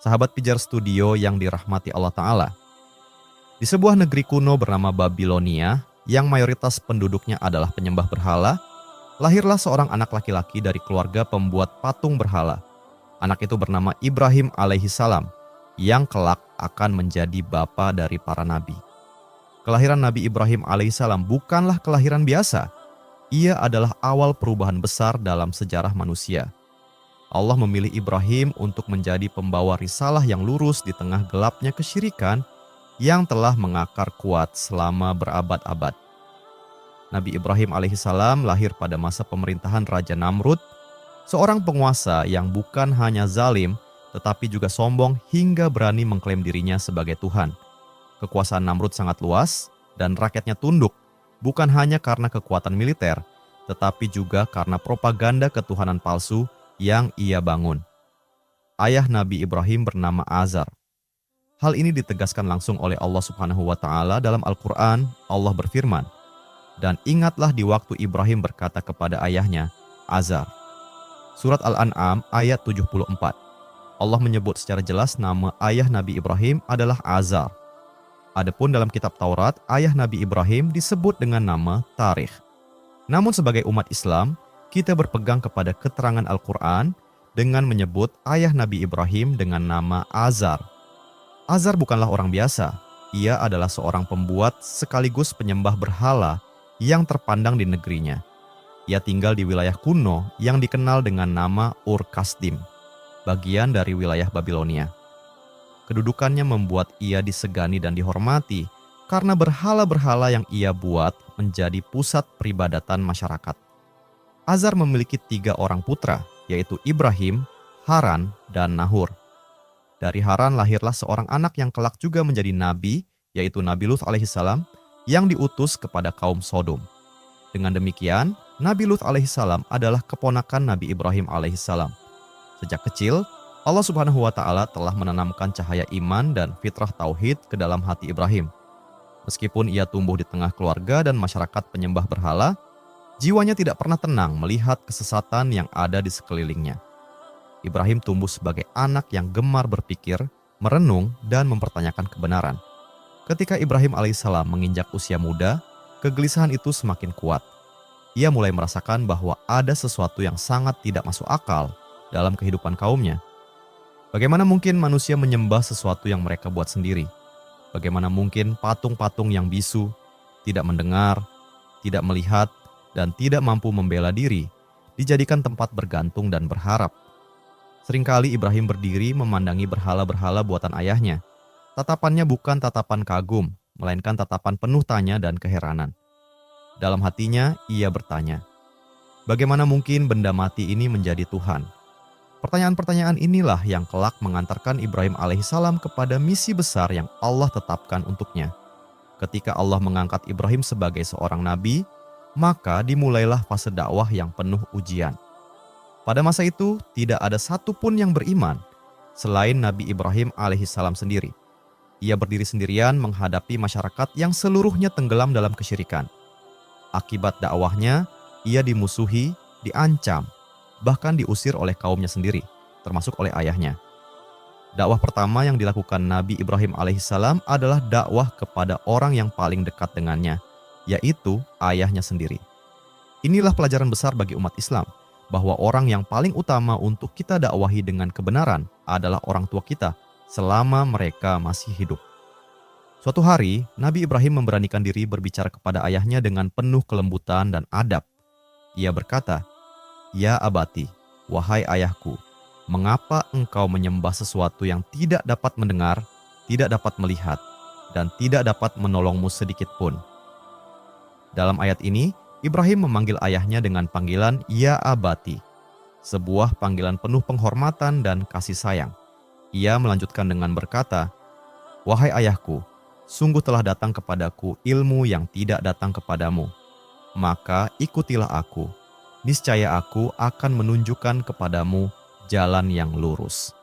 sahabat pijar studio yang dirahmati Allah Ta'ala. Di sebuah negeri kuno bernama Babilonia, yang mayoritas penduduknya adalah penyembah berhala, lahirlah seorang anak laki-laki dari keluarga pembuat patung berhala. Anak itu bernama Ibrahim alaihissalam, yang kelak akan menjadi bapa dari para nabi. Kelahiran Nabi Ibrahim alaihissalam bukanlah kelahiran biasa. Ia adalah awal perubahan besar dalam sejarah manusia. Allah memilih Ibrahim untuk menjadi pembawa risalah yang lurus di tengah gelapnya kesyirikan yang telah mengakar kuat selama berabad-abad. Nabi Ibrahim alaihissalam lahir pada masa pemerintahan Raja Namrud, seorang penguasa yang bukan hanya zalim, tetapi juga sombong hingga berani mengklaim dirinya sebagai Tuhan. Kekuasaan Namrud sangat luas dan rakyatnya tunduk, bukan hanya karena kekuatan militer, tetapi juga karena propaganda ketuhanan palsu yang ia bangun. Ayah Nabi Ibrahim bernama Azar. Hal ini ditegaskan langsung oleh Allah Subhanahu wa Ta'ala dalam Al-Quran. Allah berfirman, "Dan ingatlah di waktu Ibrahim berkata kepada ayahnya, Azar." Surat Al-An'am ayat 74. Allah menyebut secara jelas nama ayah Nabi Ibrahim adalah Azar. Adapun dalam kitab Taurat, ayah Nabi Ibrahim disebut dengan nama Tarikh. Namun sebagai umat Islam, kita berpegang kepada keterangan Al-Quran dengan menyebut ayah Nabi Ibrahim dengan nama Azar. Azar bukanlah orang biasa. Ia adalah seorang pembuat sekaligus penyembah berhala yang terpandang di negerinya. Ia tinggal di wilayah kuno yang dikenal dengan nama Ur-Kasdim, bagian dari wilayah Babilonia. Kedudukannya membuat ia disegani dan dihormati karena berhala-berhala yang ia buat menjadi pusat peribadatan masyarakat. Azar memiliki 3 orang putra, yaitu Ibrahim, Haran, dan Nahur. Dari Haran lahirlah seorang anak yang kelak juga menjadi nabi, yaitu Nabi Lut alaihissalam, yang diutus kepada kaum Sodom. Dengan demikian, Nabi Lut alaihissalam adalah keponakan Nabi Ibrahim alaihissalam. Sejak kecil, Allah Subhanahu wa Ta'ala telah menanamkan cahaya iman dan fitrah tauhid ke dalam hati Ibrahim. Meskipun ia tumbuh di tengah keluarga dan masyarakat penyembah berhala, jiwanya tidak pernah tenang melihat kesesatan yang ada di sekelilingnya. Ibrahim tumbuh sebagai anak yang gemar berpikir, merenung, dan mempertanyakan kebenaran. Ketika Ibrahim alaihissalam menginjak usia muda, kegelisahan itu semakin kuat. Ia mulai merasakan bahwa ada sesuatu yang sangat tidak masuk akal dalam kehidupan kaumnya. Bagaimana mungkin manusia menyembah sesuatu yang mereka buat sendiri? Bagaimana mungkin patung-patung yang bisu, tidak mendengar, tidak melihat, dan tidak mampu membela diri, dijadikan tempat bergantung dan berharap? Seringkali Ibrahim berdiri memandangi berhala-berhala buatan ayahnya. Tatapannya bukan tatapan kagum, melainkan tatapan penuh tanya dan keheranan. Dalam hatinya, ia bertanya, bagaimana mungkin benda mati ini menjadi Tuhan? Pertanyaan-pertanyaan inilah yang kelak mengantarkan Ibrahim alaihissalam kepada misi besar yang Allah tetapkan untuknya. Ketika Allah mengangkat Ibrahim sebagai seorang nabi, maka dimulailah fase dakwah yang penuh ujian. Pada masa itu, tidak ada satupun yang beriman selain Nabi Ibrahim alaihissalam sendiri. Ia berdiri sendirian menghadapi masyarakat yang seluruhnya tenggelam dalam kesyirikan. Akibat dakwahnya, ia dimusuhi, diancam, bahkan diusir oleh kaumnya sendiri, termasuk oleh ayahnya. Dakwah pertama yang dilakukan Nabi Ibrahim alaihissalam adalah dakwah kepada orang yang paling dekat dengannya, yaitu ayahnya sendiri. Inilah pelajaran besar bagi umat Islam, bahwa orang yang paling utama untuk kita dakwahi dengan kebenaran adalah orang tua kita selama mereka masih hidup. Suatu hari, Nabi Ibrahim memberanikan diri berbicara kepada ayahnya dengan penuh kelembutan dan adab. Ia berkata, "Ya abati, wahai ayahku, mengapa engkau menyembah sesuatu yang tidak dapat mendengar, tidak dapat melihat, dan tidak dapat menolongmu sedikit pun?" Dalam ayat ini, Ibrahim memanggil ayahnya dengan panggilan "Ya abati", sebuah panggilan penuh penghormatan dan kasih sayang. Ia melanjutkan dengan berkata, "Wahai ayahku, sungguh telah datang kepadaku ilmu yang tidak datang kepadamu. Maka ikutilah aku. Niscaya aku akan menunjukkan kepadamu jalan yang lurus."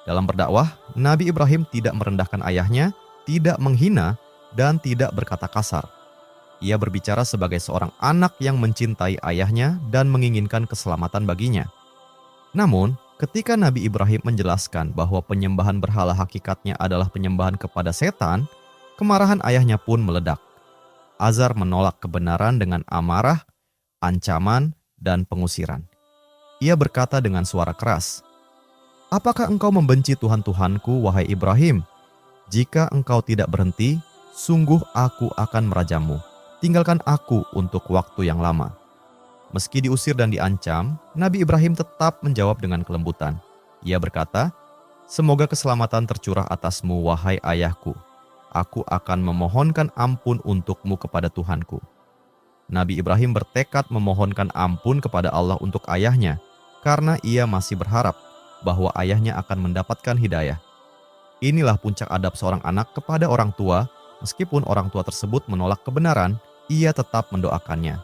Dalam berdakwah, Nabi Ibrahim tidak merendahkan ayahnya, tidak menghina, dan tidak berkata kasar. Ia berbicara sebagai seorang anak yang mencintai ayahnya dan menginginkan keselamatan baginya. Namun, Ketika Nabi Ibrahim menjelaskan bahwa penyembahan berhala hakikatnya adalah penyembahan kepada setan, kemarahan ayahnya pun meledak. Azar menolak kebenaran dengan amarah, ancaman, dan pengusiran. Ia berkata dengan suara keras, "Apakah engkau membenci Tuhan-Tuhanku, wahai Ibrahim? Jika engkau tidak berhenti, sungguh aku akan merajamu. Tinggalkan aku untuk waktu yang lama." Meski diusir dan diancam, Nabi Ibrahim tetap menjawab dengan kelembutan. Ia berkata, "Semoga keselamatan tercurah atasmu, wahai ayahku. Aku akan memohonkan ampun untukmu kepada Tuhanku." Nabi Ibrahim bertekad memohonkan ampun kepada Allah untuk ayahnya, karena ia masih berharap bahwa ayahnya akan mendapatkan hidayah. Inilah puncak adab seorang anak kepada orang tua, meskipun orang tua tersebut menolak kebenaran, ia tetap mendoakannya.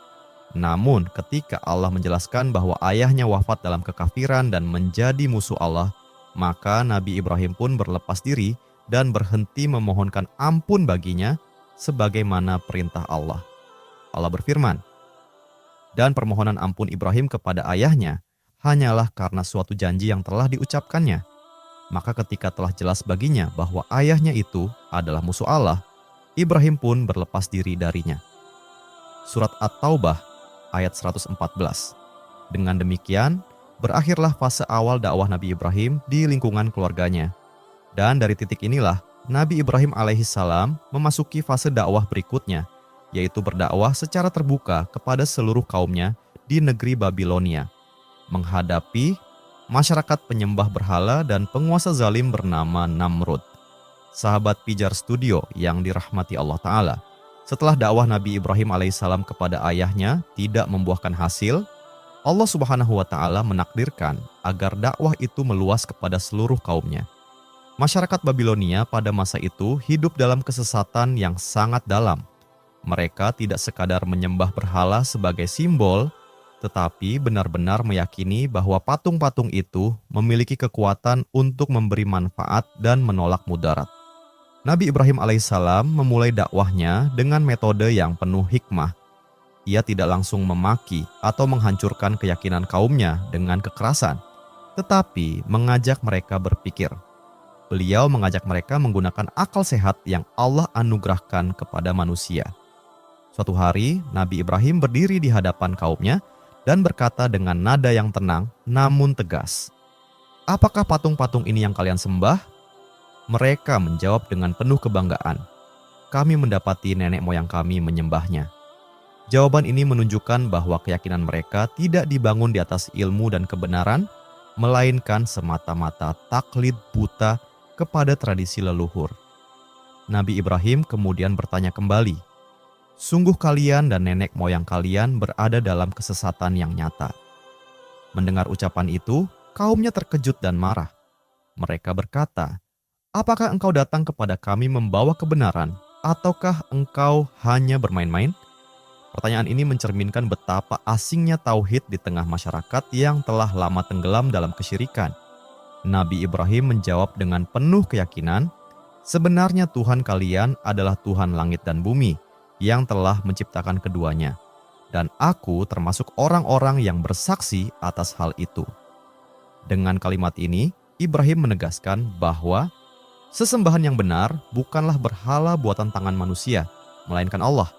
Namun ketika Allah menjelaskan bahwa ayahnya wafat dalam kekafiran dan menjadi musuh Allah, maka Nabi Ibrahim pun berlepas diri dan berhenti memohonkan ampun baginya sebagaimana perintah Allah. Allah berfirman, "Dan permohonan ampun Ibrahim kepada ayahnya hanyalah karena suatu janji yang telah diucapkannya. Maka ketika telah jelas baginya bahwa ayahnya itu adalah musuh Allah, Ibrahim pun berlepas diri darinya." Surat At-Taubah ayat 114. Dengan demikian, berakhirlah fase awal dakwah Nabi Ibrahim di lingkungan keluarganya. Dan dari titik inilah, Nabi Ibrahim alaihissalam memasuki fase dakwah berikutnya, yaitu berdakwah secara terbuka kepada seluruh kaumnya di negeri Babilonia, menghadapi masyarakat penyembah berhala dan penguasa zalim bernama Namrud. Sahabat Pijar Studio yang dirahmati Allah Ta'ala, setelah dakwah Nabi Ibrahim alaihissalam kepada ayahnya tidak membuahkan hasil, Allah Subhanahu wa Ta'ala menakdirkan agar dakwah itu meluas kepada seluruh kaumnya. Masyarakat Babilonia pada masa itu hidup dalam kesesatan yang sangat dalam. Mereka tidak sekadar menyembah berhala sebagai simbol, tetapi benar-benar meyakini bahwa patung-patung itu memiliki kekuatan untuk memberi manfaat dan menolak mudarat. Nabi Ibrahim alaihissalam memulai dakwahnya dengan metode yang penuh hikmah. Ia tidak langsung memaki atau menghancurkan keyakinan kaumnya dengan kekerasan, tetapi mengajak mereka berpikir. Beliau mengajak mereka menggunakan akal sehat yang Allah anugerahkan kepada manusia. Suatu hari, Nabi Ibrahim berdiri di hadapan kaumnya dan berkata dengan nada yang tenang namun tegas, "Apakah patung-patung ini yang kalian sembah?" Mereka menjawab dengan penuh kebanggaan, "Kami mendapati nenek moyang kami menyembahnya." Jawaban ini menunjukkan bahwa keyakinan mereka tidak dibangun di atas ilmu dan kebenaran, melainkan semata-mata taklid buta kepada tradisi leluhur. Nabi Ibrahim kemudian bertanya kembali, "Sungguh kalian dan nenek moyang kalian berada dalam kesesatan yang nyata." Mendengar ucapan itu, kaumnya terkejut dan marah. Mereka berkata, "Apakah engkau datang kepada kami membawa kebenaran, ataukah engkau hanya bermain-main?" Pertanyaan ini mencerminkan betapa asingnya tauhid di tengah masyarakat yang telah lama tenggelam dalam kesyirikan. Nabi Ibrahim menjawab dengan penuh keyakinan, "Sebenarnya Tuhan kalian adalah Tuhan langit dan bumi yang telah menciptakan keduanya. Dan aku termasuk orang-orang yang bersaksi atas hal itu." Dengan kalimat ini, Ibrahim menegaskan bahwa sesembahan yang benar bukanlah berhala buatan tangan manusia, melainkan Allah,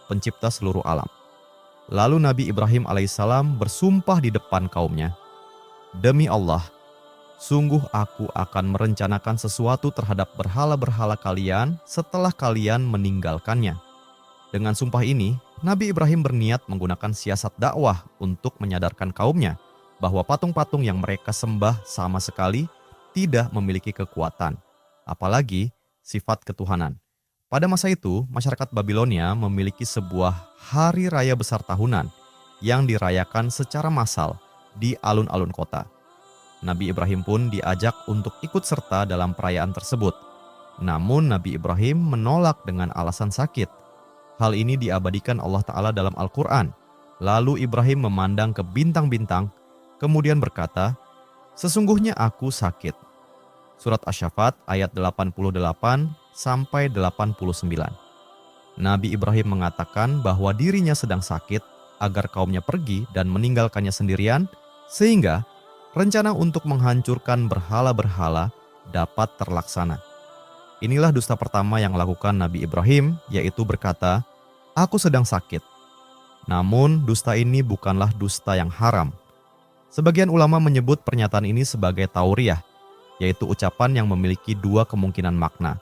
pencipta seluruh alam. Lalu Nabi Ibrahim alaihissalam bersumpah di depan kaumnya, "Demi Allah, sungguh aku akan merencanakan sesuatu terhadap berhala-berhala kalian setelah kalian meninggalkannya." Dengan sumpah ini, Nabi Ibrahim berniat menggunakan siasat dakwah untuk menyadarkan kaumnya bahwa patung-patung yang mereka sembah sama sekali tidak memiliki kekuatan, apalagi sifat ketuhanan. Pada masa itu, masyarakat Babilonia memiliki sebuah hari raya besar tahunan yang dirayakan secara massal di alun-alun kota. Nabi Ibrahim pun diajak untuk ikut serta dalam perayaan tersebut. Namun Nabi Ibrahim menolak dengan alasan sakit. Hal ini diabadikan Allah Ta'ala dalam Al-Quran. Lalu Ibrahim memandang ke bintang-bintang, kemudian berkata, "Sesungguhnya aku sakit." Surat Asy-Syaffat ayat 88-89. Nabi Ibrahim mengatakan bahwa dirinya sedang sakit agar kaumnya pergi dan meninggalkannya sendirian, sehingga rencana untuk menghancurkan berhala-berhala dapat terlaksana. Inilah dusta pertama yang lakukan Nabi Ibrahim, yaitu berkata, "Aku sedang sakit." Namun, dusta ini bukanlah dusta yang haram. Sebagian ulama menyebut pernyataan ini sebagai tauriyah, yaitu ucapan yang memiliki dua kemungkinan makna.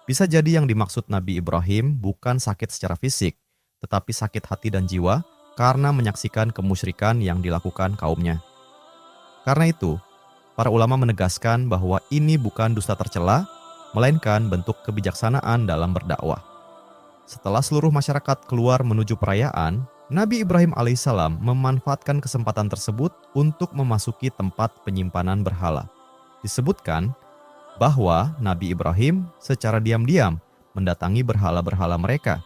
Bisa jadi yang dimaksud Nabi Ibrahim bukan sakit secara fisik, tetapi sakit hati dan jiwa karena menyaksikan kemusyrikan yang dilakukan kaumnya. Karena itu, para ulama menegaskan bahwa ini bukan dusta tercela, melainkan bentuk kebijaksanaan dalam berdakwah. Setelah seluruh masyarakat keluar menuju perayaan, Nabi Ibrahim alaihissalam memanfaatkan kesempatan tersebut untuk memasuki tempat penyimpanan berhala. Disebutkan bahwa Nabi Ibrahim secara diam-diam mendatangi berhala-berhala mereka.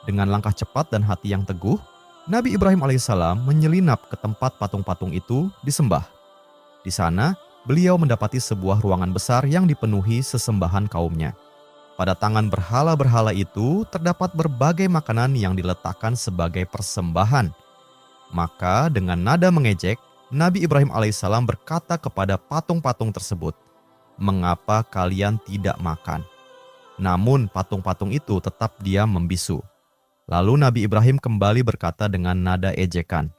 Dengan langkah cepat dan hati yang teguh, Nabi Ibrahim alaihissalam menyelinap ke tempat patung-patung itu disembah. Di sana, beliau mendapati sebuah ruangan besar yang dipenuhi sesembahan kaumnya. Pada tangan berhala-berhala itu terdapat berbagai makanan yang diletakkan sebagai persembahan. Maka dengan nada mengejek, Nabi Ibrahim alaihissalam berkata kepada patung-patung tersebut, "Mengapa kalian tidak makan?" Namun patung-patung itu tetap diam membisu. Lalu Nabi Ibrahim kembali berkata dengan nada ejekan,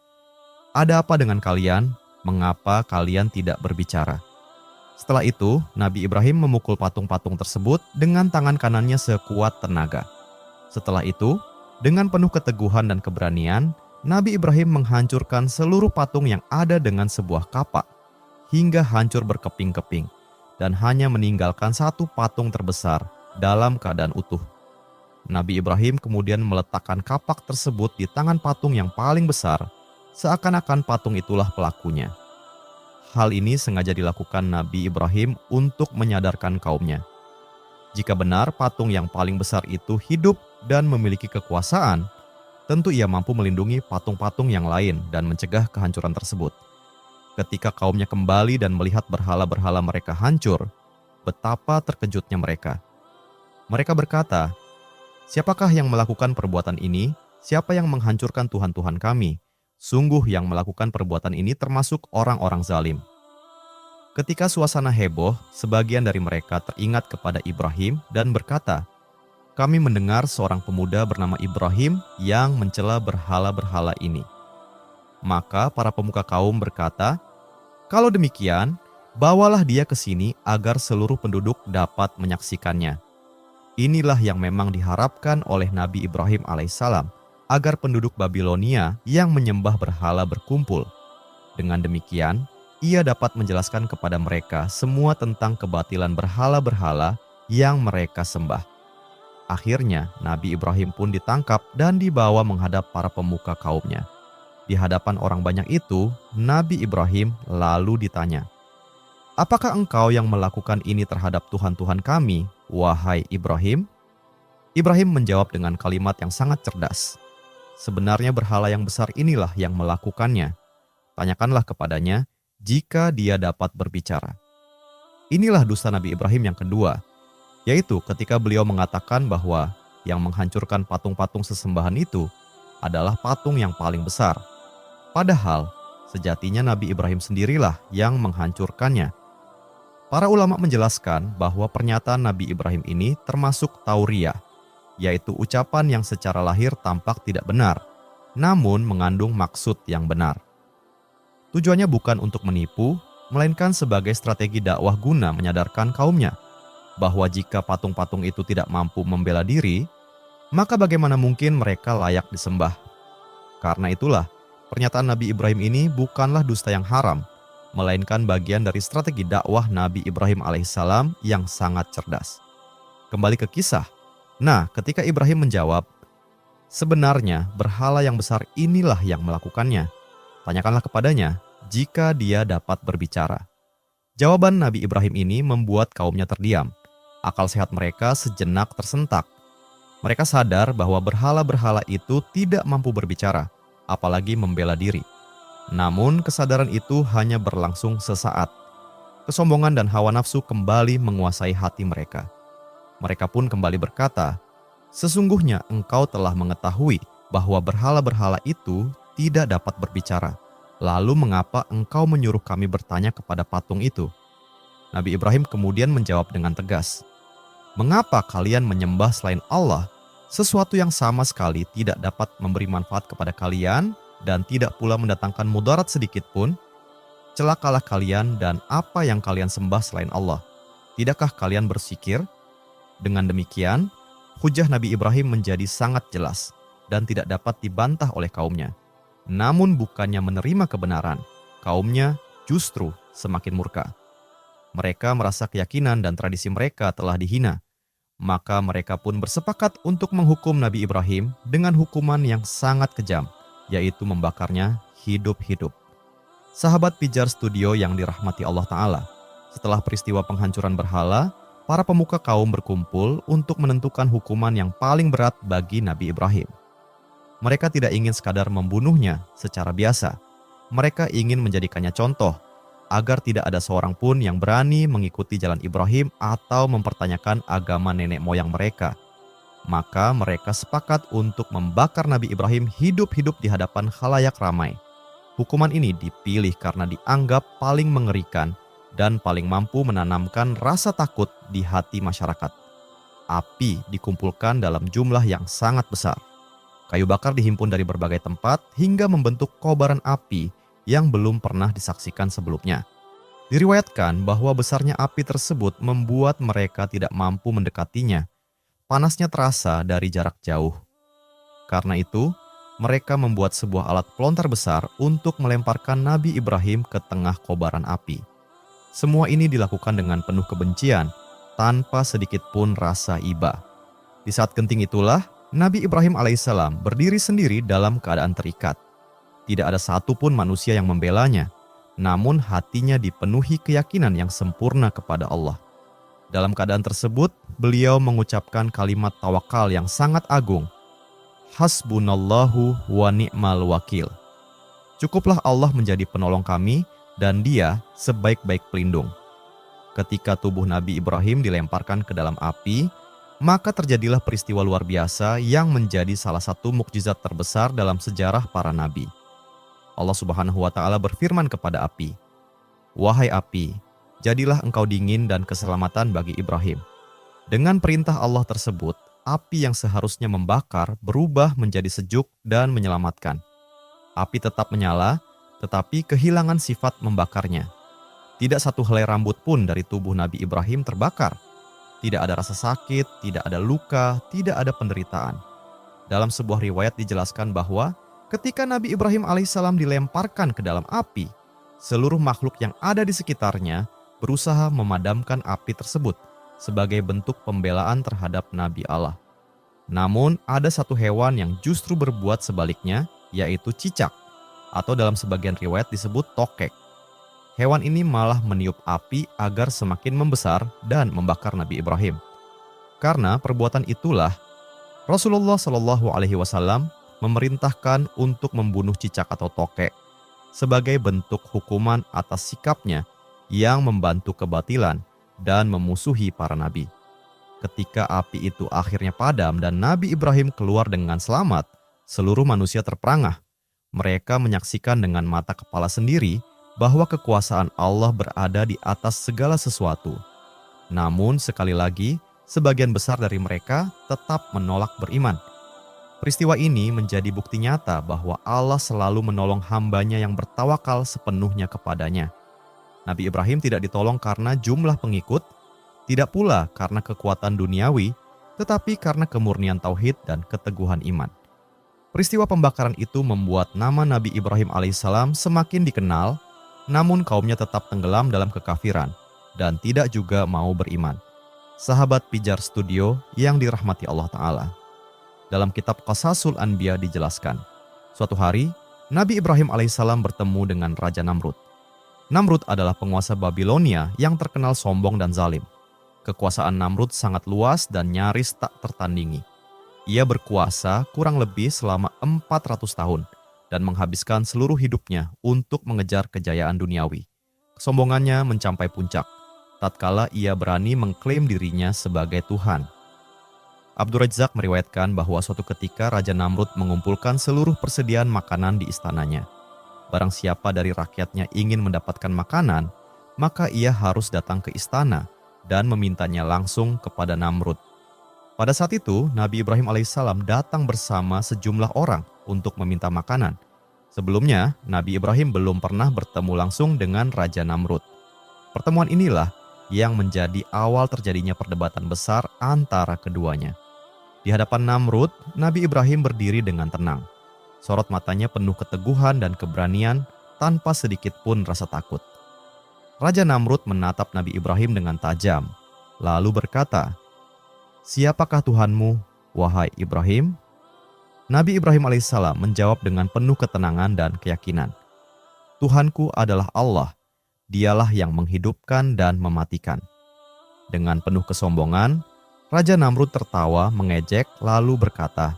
"Ada apa dengan kalian? Mengapa kalian tidak berbicara?" Setelah itu, Nabi Ibrahim memukul patung-patung tersebut dengan tangan kanannya sekuat tenaga. Setelah itu, dengan penuh keteguhan dan keberanian, Nabi Ibrahim menghancurkan seluruh patung yang ada dengan sebuah kapak, hingga hancur berkeping-keping, dan hanya meninggalkan satu patung terbesar dalam keadaan utuh. Nabi Ibrahim kemudian meletakkan kapak tersebut di tangan patung yang paling besar, seakan-akan patung itulah pelakunya. Hal ini sengaja dilakukan Nabi Ibrahim untuk menyadarkan kaumnya. Jika benar patung yang paling besar itu hidup dan memiliki kekuasaan, tentu ia mampu melindungi patung-patung yang lain dan mencegah kehancuran tersebut. Ketika kaumnya kembali dan melihat berhala-berhala mereka hancur, betapa terkejutnya mereka. Mereka berkata, "Siapakah yang melakukan perbuatan ini? Siapa yang menghancurkan Tuhan-Tuhan kami? Sungguh yang melakukan perbuatan ini termasuk orang-orang zalim." Ketika suasana heboh, sebagian dari mereka teringat kepada Ibrahim dan berkata, "Kami mendengar seorang pemuda bernama Ibrahim yang mencela berhala-berhala ini." Maka para pemuka kaum berkata, "Kalau demikian, bawalah dia ke sini agar seluruh penduduk dapat menyaksikannya." Inilah yang memang diharapkan oleh Nabi Ibrahim alaihissalam, agar penduduk Babilonia yang menyembah berhala berkumpul. Dengan demikian, ia dapat menjelaskan kepada mereka semua tentang kebatilan berhala-berhala yang mereka sembah. Akhirnya, Nabi Ibrahim pun ditangkap dan dibawa menghadap para pemuka kaumnya. Di hadapan orang banyak itu, Nabi Ibrahim lalu ditanya, "Apakah engkau yang melakukan ini terhadap Tuhan-Tuhan kami, wahai Ibrahim?" Ibrahim menjawab dengan kalimat yang sangat cerdas, "Sebenarnya berhala yang besar inilah yang melakukannya. Tanyakanlah kepadanya jika dia dapat berbicara." Inilah dusta Nabi Ibrahim yang kedua, yaitu ketika beliau mengatakan bahwa yang menghancurkan patung-patung sesembahan itu adalah patung yang paling besar. Padahal, sejatinya Nabi Ibrahim sendirilah yang menghancurkannya. Para ulama menjelaskan bahwa pernyataan Nabi Ibrahim ini termasuk tauriyah, yaitu ucapan yang secara lahir tampak tidak benar, namun mengandung maksud yang benar. Tujuannya bukan untuk menipu, melainkan sebagai strategi dakwah guna menyadarkan kaumnya bahwa jika patung-patung itu tidak mampu membela diri, maka bagaimana mungkin mereka layak disembah. Karena itulah, pernyataan Nabi Ibrahim ini bukanlah dusta yang haram, melainkan bagian dari strategi dakwah Nabi Ibrahim alaihissalam yang sangat cerdas. Kembali ke kisah. Nah, ketika Ibrahim menjawab, "Sebenarnya berhala yang besar inilah yang melakukannya. Tanyakanlah kepadanya jika dia dapat berbicara." Jawaban Nabi Ibrahim ini membuat kaumnya terdiam. Akal sehat mereka sejenak tersentak. Mereka sadar bahwa berhala-berhala itu tidak mampu berbicara, apalagi membela diri. Namun kesadaran itu hanya berlangsung sesaat. Kesombongan dan hawa nafsu kembali menguasai hati mereka. Mereka pun kembali berkata, "Sesungguhnya engkau telah mengetahui bahwa berhala-berhala itu tidak dapat berbicara. Lalu mengapa engkau menyuruh kami bertanya kepada patung itu?" Nabi Ibrahim kemudian menjawab dengan tegas, "Mengapa kalian menyembah selain Allah, sesuatu yang sama sekali tidak dapat memberi manfaat kepada kalian dan tidak pula mendatangkan mudarat sedikit pun? Celakalah kalian dan apa yang kalian sembah selain Allah. Tidakkah kalian bersikir?" Dengan demikian, hujah Nabi Ibrahim menjadi sangat jelas dan tidak dapat dibantah oleh kaumnya. Namun bukannya menerima kebenaran, kaumnya justru semakin murka. Mereka merasa keyakinan dan tradisi mereka telah dihina. Maka mereka pun bersepakat untuk menghukum Nabi Ibrahim dengan hukuman yang sangat kejam, yaitu membakarnya hidup-hidup. Sahabat Pijar Studio yang dirahmati Allah Ta'ala, setelah peristiwa penghancuran berhala, para pemuka kaum berkumpul untuk menentukan hukuman yang paling berat bagi Nabi Ibrahim. Mereka tidak ingin sekadar membunuhnya secara biasa. Mereka ingin menjadikannya contoh, agar tidak ada seorang pun yang berani mengikuti jalan Ibrahim atau mempertanyakan agama nenek moyang mereka. Maka mereka sepakat untuk membakar Nabi Ibrahim hidup-hidup di hadapan khalayak ramai. Hukuman ini dipilih karena dianggap paling mengerikan dan paling mampu menanamkan rasa takut di hati masyarakat. Api dikumpulkan dalam jumlah yang sangat besar. Kayu bakar dihimpun dari berbagai tempat hingga membentuk kobaran api yang belum pernah disaksikan sebelumnya. Diriwayatkan bahwa besarnya api tersebut membuat mereka tidak mampu mendekatinya. Panasnya terasa dari jarak jauh. Karena itu, mereka membuat sebuah alat pelontar besar untuk melemparkan Nabi Ibrahim ke tengah kobaran api. Semua ini dilakukan dengan penuh kebencian, tanpa sedikit pun rasa iba. Di saat genting itulah, Nabi Ibrahim alaihissalam berdiri sendiri dalam keadaan terikat. Tidak ada satupun manusia yang membelanya, namun hatinya dipenuhi keyakinan yang sempurna kepada Allah. Dalam keadaan tersebut, beliau mengucapkan kalimat tawakal yang sangat agung. Hasbunallahu wa ni'mal wakil. Cukuplah Allah menjadi penolong kami dan Dia sebaik-baik pelindung. Ketika tubuh Nabi Ibrahim dilemparkan ke dalam api, maka terjadilah peristiwa luar biasa yang menjadi salah satu mukjizat terbesar dalam sejarah para nabi. Allah Subhanahu wa Ta'ala berfirman kepada api, "Wahai api, jadilah engkau dingin dan keselamatan bagi Ibrahim." Dengan perintah Allah tersebut, api yang seharusnya membakar berubah menjadi sejuk dan menyelamatkan. Api tetap menyala, tetapi kehilangan sifat membakarnya. Tidak satu helai rambut pun dari tubuh Nabi Ibrahim terbakar. Tidak ada rasa sakit, tidak ada luka, tidak ada penderitaan. Dalam sebuah riwayat dijelaskan bahwa ketika Nabi Ibrahim alaihissalam dilemparkan ke dalam api, seluruh makhluk yang ada di sekitarnya berusaha memadamkan api tersebut sebagai bentuk pembelaan terhadap Nabi Allah. Namun ada satu hewan yang justru berbuat sebaliknya, yaitu cicak, atau dalam sebagian riwayat disebut tokek. Hewan ini malah meniup api agar semakin membesar dan membakar Nabi Ibrahim. Karena perbuatan itulah, Rasulullah Shallallahu Alaihi Wasallam memerintahkan untuk membunuh cicak atau tokek sebagai bentuk hukuman atas sikapnya yang membantu kebatilan dan memusuhi para nabi. Ketika api itu akhirnya padam dan Nabi Ibrahim keluar dengan selamat, seluruh manusia terperangah. Mereka menyaksikan dengan mata kepala sendiri bahwa kekuasaan Allah berada di atas segala sesuatu. Namun sekali lagi, sebagian besar dari mereka tetap menolak beriman. Peristiwa ini menjadi bukti nyata bahwa Allah selalu menolong hambanya yang bertawakal sepenuhnya kepadanya. Nabi Ibrahim tidak ditolong karena jumlah pengikut, tidak pula karena kekuatan duniawi, tetapi karena kemurnian tauhid dan keteguhan iman. Peristiwa pembakaran itu membuat nama Nabi Ibrahim alaihissalam semakin dikenal, namun kaumnya tetap tenggelam dalam kekafiran dan tidak juga mau beriman. Sahabat Pijar Studio yang dirahmati Allah Ta'ala. Dalam kitab Qasasul Anbiya dijelaskan, suatu hari Nabi Ibrahim alaihissalam bertemu dengan Raja Namrud. Namrud adalah penguasa Babilonia yang terkenal sombong dan zalim. Kekuasaan Namrud sangat luas dan nyaris tak tertandingi. Ia berkuasa kurang lebih selama 400 tahun dan menghabiskan seluruh hidupnya untuk mengejar kejayaan duniawi. Kesombongannya mencapai puncak, tatkala ia berani mengklaim dirinya sebagai Tuhan. Abdur Razzaq meriwayatkan bahwa suatu ketika Raja Namrud mengumpulkan seluruh persediaan makanan di istananya. barang siapa dari rakyatnya ingin mendapatkan makanan, maka ia harus datang ke istana dan memintanya langsung kepada Namrud. Pada saat itu, Nabi Ibrahim alaihissalam datang bersama sejumlah orang untuk meminta makanan. Sebelumnya, Nabi Ibrahim belum pernah bertemu langsung dengan Raja Namrud. Pertemuan inilah yang menjadi awal terjadinya perdebatan besar antara keduanya. Di hadapan Namrud, Nabi Ibrahim berdiri dengan tenang. Sorot matanya penuh keteguhan dan keberanian tanpa sedikit pun rasa takut. Raja Namrud menatap Nabi Ibrahim dengan tajam, lalu berkata, "Siapakah Tuhanmu, wahai Ibrahim?" Nabi Ibrahim alaihissalam menjawab dengan penuh ketenangan dan keyakinan, "Tuhanku adalah Allah, dialah yang menghidupkan dan mematikan." Dengan penuh kesombongan, Raja Namrud tertawa mengejek lalu berkata,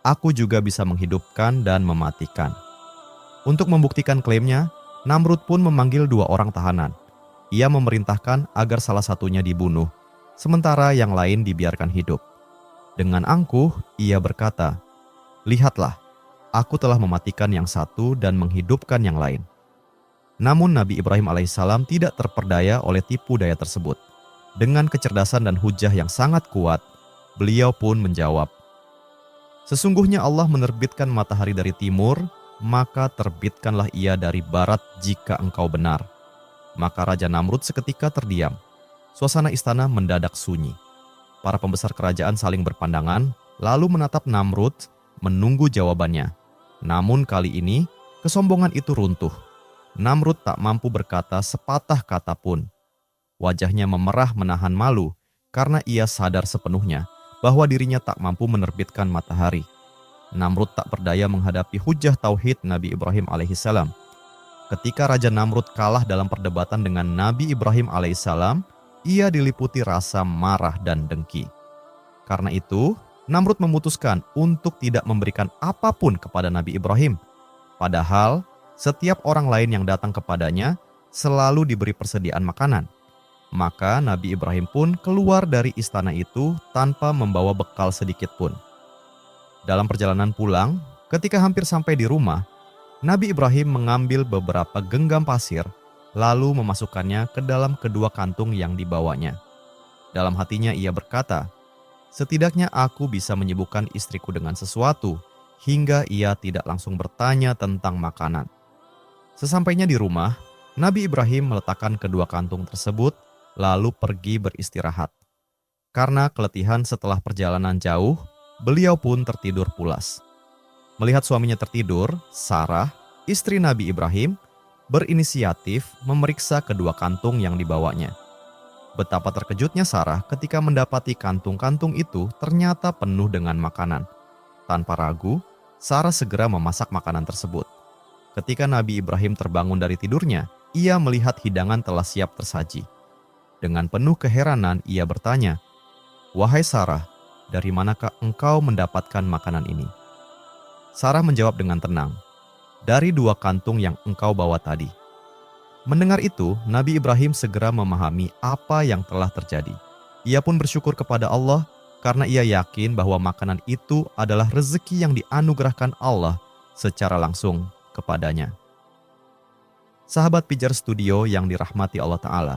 "Aku juga bisa menghidupkan dan mematikan." Untuk membuktikan klaimnya, Namrud pun memanggil 2 orang tahanan. Ia memerintahkan agar salah satunya dibunuh, sementara yang lain dibiarkan hidup. Dengan angkuh, ia berkata, "Lihatlah, aku telah mematikan yang satu dan menghidupkan yang lain." Namun Nabi Ibrahim alaihissalam tidak terperdaya oleh tipu daya tersebut. Dengan kecerdasan dan hujah yang sangat kuat, beliau pun menjawab, "Sesungguhnya Allah menerbitkan matahari dari timur, maka terbitkanlah ia dari barat jika engkau benar." Maka Raja Namrud seketika terdiam. Suasana istana mendadak sunyi. Para pembesar kerajaan saling berpandangan, lalu menatap Namrud menunggu jawabannya. Namun kali ini, kesombongan itu runtuh. Namrud tak mampu berkata sepatah kata pun. Wajahnya memerah menahan malu karena ia sadar sepenuhnya bahwa dirinya tak mampu menerbitkan matahari. Namrud tak berdaya menghadapi hujah tauhid Nabi Ibrahim alaihissalam. Ketika Raja Namrud kalah dalam perdebatan dengan Nabi Ibrahim alaihissalam, ia diliputi rasa marah dan dengki. Karena itu, Namrud memutuskan untuk tidak memberikan apapun kepada Nabi Ibrahim. Padahal, setiap orang lain yang datang kepadanya selalu diberi persediaan makanan. Maka Nabi Ibrahim pun keluar dari istana itu tanpa membawa bekal sedikit pun. Dalam perjalanan pulang, ketika hampir sampai di rumah, Nabi Ibrahim mengambil beberapa genggam pasir, lalu memasukkannya ke dalam kedua kantung yang dibawanya. Dalam hatinya ia berkata, "Setidaknya aku bisa menyibukkan istriku dengan sesuatu, hingga ia tidak langsung bertanya tentang makanan." Sesampainya di rumah, Nabi Ibrahim meletakkan kedua kantung tersebut, lalu pergi beristirahat. Karena keletihan setelah perjalanan jauh, beliau pun tertidur pulas. Melihat suaminya tertidur, Sarah, istri Nabi Ibrahim, berinisiatif memeriksa kedua kantung yang dibawanya. Betapa terkejutnya Sarah ketika mendapati kantung-kantung itu ternyata penuh dengan makanan. Tanpa ragu, Sarah segera memasak makanan tersebut. Ketika Nabi Ibrahim terbangun dari tidurnya, ia melihat hidangan telah siap tersaji. Dengan penuh keheranan, ia bertanya, "Wahai Sarah, dari manakah engkau mendapatkan makanan ini?" Sarah menjawab dengan tenang, "Dari 2 kantung yang engkau bawa tadi." Mendengar itu, Nabi Ibrahim segera memahami apa yang telah terjadi. Ia pun bersyukur kepada Allah karena ia yakin bahwa makanan itu adalah rezeki yang dianugerahkan Allah secara langsung kepadanya. Sahabat Pijar Studio yang dirahmati Allah Ta'ala,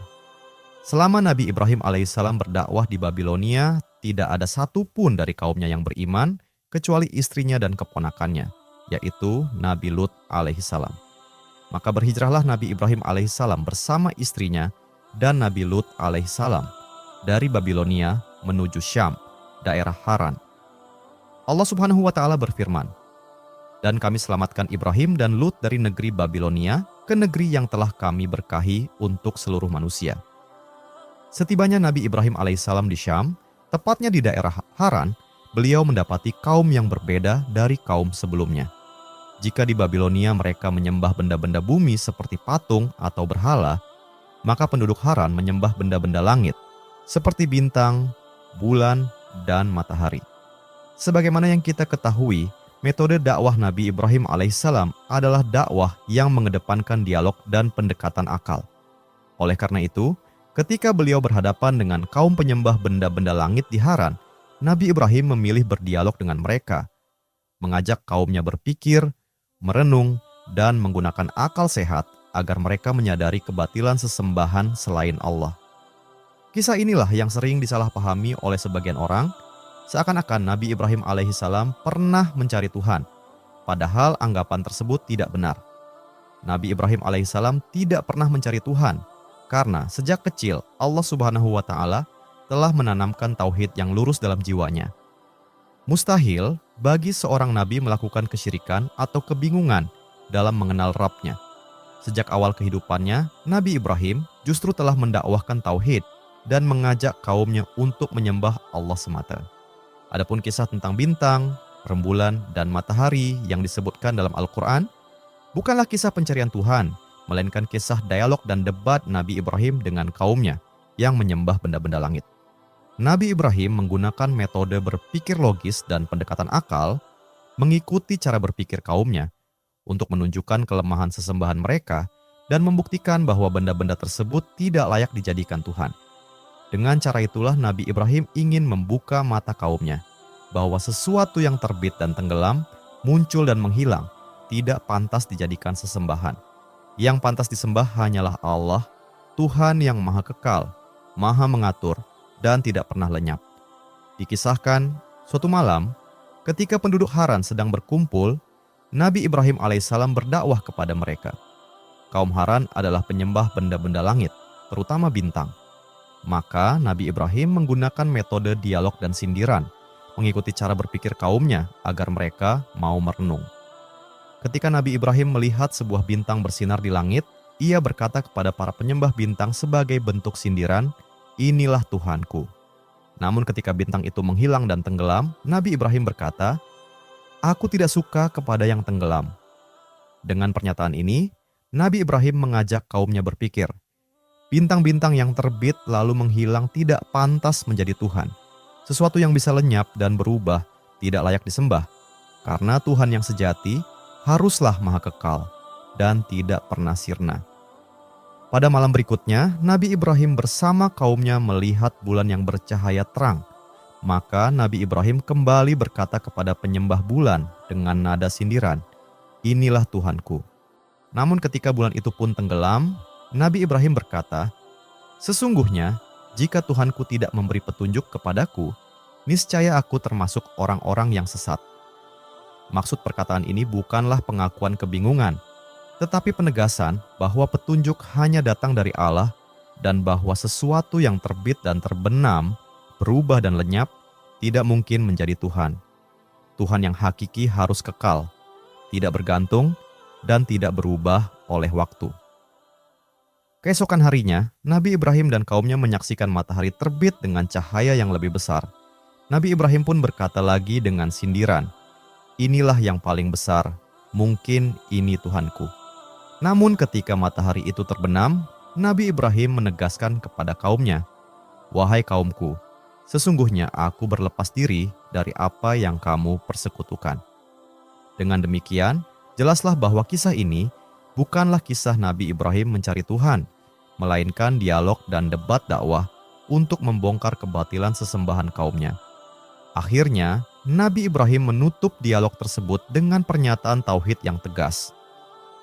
selama Nabi Ibrahim alaihissalam berdakwah di Babilonia, tidak ada satupun dari kaumnya yang beriman kecuali istrinya dan keponakannya, yaitu Nabi Lut alaihissalam. Maka berhijrahlah Nabi Ibrahim alaihissalam bersama istrinya dan Nabi Lut alaihissalam dari Babilonia menuju Syam, daerah Haran. Allah Subhanahu wa Ta'ala berfirman, "Dan kami selamatkan Ibrahim dan Lut dari negeri Babilonia ke negeri yang telah kami berkahi untuk seluruh manusia." Setibanya Nabi Ibrahim alaihissalam di Syam, tepatnya di daerah Haran, beliau mendapati kaum yang berbeda dari kaum sebelumnya. Jika di Babilonia mereka menyembah benda-benda bumi seperti patung atau berhala, maka penduduk Haran menyembah benda-benda langit seperti bintang, bulan, dan matahari. Sebagaimana yang kita ketahui, metode dakwah Nabi Ibrahim alaihissalam adalah dakwah yang mengedepankan dialog dan pendekatan akal. Oleh karena itu, ketika beliau berhadapan dengan kaum penyembah benda-benda langit di Haran, Nabi Ibrahim memilih berdialog dengan mereka, mengajak kaumnya berpikir, merenung, dan menggunakan akal sehat agar mereka menyadari kebatilan sesembahan selain Allah. Kisah inilah yang sering disalahpahami oleh sebagian orang, seakan-akan Nabi Ibrahim alaihissalam pernah mencari Tuhan, padahal anggapan tersebut tidak benar. Nabi Ibrahim alaihissalam tidak pernah mencari Tuhan, karena sejak kecil Allah Subhanahu wa Ta'ala telah menanamkan tauhid yang lurus dalam jiwanya. Mustahil bagi seorang nabi melakukan kesyirikan atau kebingungan dalam mengenal Rabb-nya. Sejak awal kehidupannya, Nabi Ibrahim justru telah mendakwahkan tauhid dan mengajak kaumnya untuk menyembah Allah semata. Adapun kisah tentang bintang, rembulan, dan matahari yang disebutkan dalam Al-Quran bukanlah kisah pencarian Tuhan, melainkan kisah dialog dan debat Nabi Ibrahim dengan kaumnya yang menyembah benda-benda langit. Nabi Ibrahim menggunakan metode berpikir logis dan pendekatan akal, mengikuti cara berpikir kaumnya untuk menunjukkan kelemahan sesembahan mereka dan membuktikan bahwa benda-benda tersebut tidak layak dijadikan Tuhan. Dengan cara itulah Nabi Ibrahim ingin membuka mata kaumnya bahwa sesuatu yang terbit dan tenggelam, muncul dan menghilang, tidak pantas dijadikan sesembahan. Yang pantas disembah hanyalah Allah, Tuhan yang maha kekal, maha mengatur, dan tidak pernah lenyap. Dikisahkan, suatu malam, ketika penduduk Haran sedang berkumpul, Nabi Ibrahim alaihissalam berdakwah kepada mereka. Kaum Haran adalah penyembah benda-benda langit, terutama bintang. Maka Nabi Ibrahim menggunakan metode dialog dan sindiran, mengikuti cara berpikir kaumnya agar mereka mau merenung. Ketika Nabi Ibrahim melihat sebuah bintang bersinar di langit, ia berkata kepada para penyembah bintang sebagai bentuk sindiran, "Inilah Tuhanku." Namun ketika bintang itu menghilang dan tenggelam, Nabi Ibrahim berkata, "Aku tidak suka kepada yang tenggelam." Dengan pernyataan ini, Nabi Ibrahim mengajak kaumnya berpikir, bintang-bintang yang terbit lalu menghilang tidak pantas menjadi Tuhan. Sesuatu yang bisa lenyap dan berubah tidak layak disembah, karena Tuhan yang sejati haruslah maha kekal dan tidak pernah sirna. Pada malam berikutnya, Nabi Ibrahim bersama kaumnya melihat bulan yang bercahaya terang. Maka Nabi Ibrahim kembali berkata kepada penyembah bulan dengan nada sindiran, "Inilah Tuhanku." Namun ketika bulan itu pun tenggelam, Nabi Ibrahim berkata, "Sesungguhnya jika Tuhanku tidak memberi petunjuk kepadaku, niscaya aku termasuk orang-orang yang sesat." Maksud perkataan ini bukanlah pengakuan kebingungan, tetapi penegasan bahwa petunjuk hanya datang dari Allah dan bahwa sesuatu yang terbit dan terbenam, berubah dan lenyap, tidak mungkin menjadi Tuhan. Tuhan yang hakiki harus kekal, tidak bergantung, dan tidak berubah oleh waktu. Keesokan harinya, Nabi Ibrahim dan kaumnya menyaksikan matahari terbit dengan cahaya yang lebih besar. Nabi Ibrahim pun berkata lagi dengan sindiran, "Inilah yang paling besar, mungkin ini Tuhanku." Namun ketika matahari itu terbenam, Nabi Ibrahim menegaskan kepada kaumnya, "Wahai kaumku, sesungguhnya aku berlepas diri dari apa yang kamu persekutukan." Dengan demikian, jelaslah bahwa kisah ini bukanlah kisah Nabi Ibrahim mencari Tuhan, melainkan dialog dan debat dakwah untuk membongkar kebatilan sesembahan kaumnya. Akhirnya, Nabi Ibrahim menutup dialog tersebut dengan pernyataan tauhid yang tegas.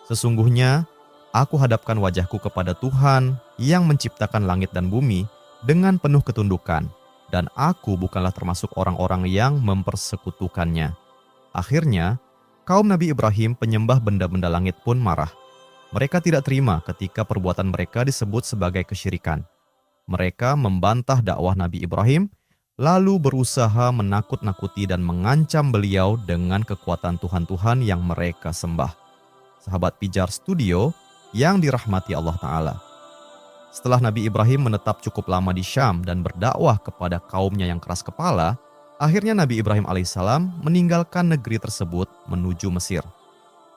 "Sesungguhnya, aku hadapkan wajahku kepada Tuhan yang menciptakan langit dan bumi dengan penuh ketundukan, dan aku bukanlah termasuk orang-orang yang mempersekutukannya." Akhirnya, kaum Nabi Ibrahim penyembah benda-benda langit pun marah. Mereka tidak terima ketika perbuatan mereka disebut sebagai kesyirikan. Mereka membantah dakwah Nabi Ibrahim, lalu berusaha menakut-nakuti dan mengancam beliau dengan kekuatan Tuhan-Tuhan yang mereka sembah. Sahabat Pijar Studio yang dirahmati Allah Ta'ala. Setelah Nabi Ibrahim menetap cukup lama di Syam dan berdakwah kepada kaumnya yang keras kepala, akhirnya Nabi Ibrahim alaihissalam meninggalkan negeri tersebut menuju Mesir.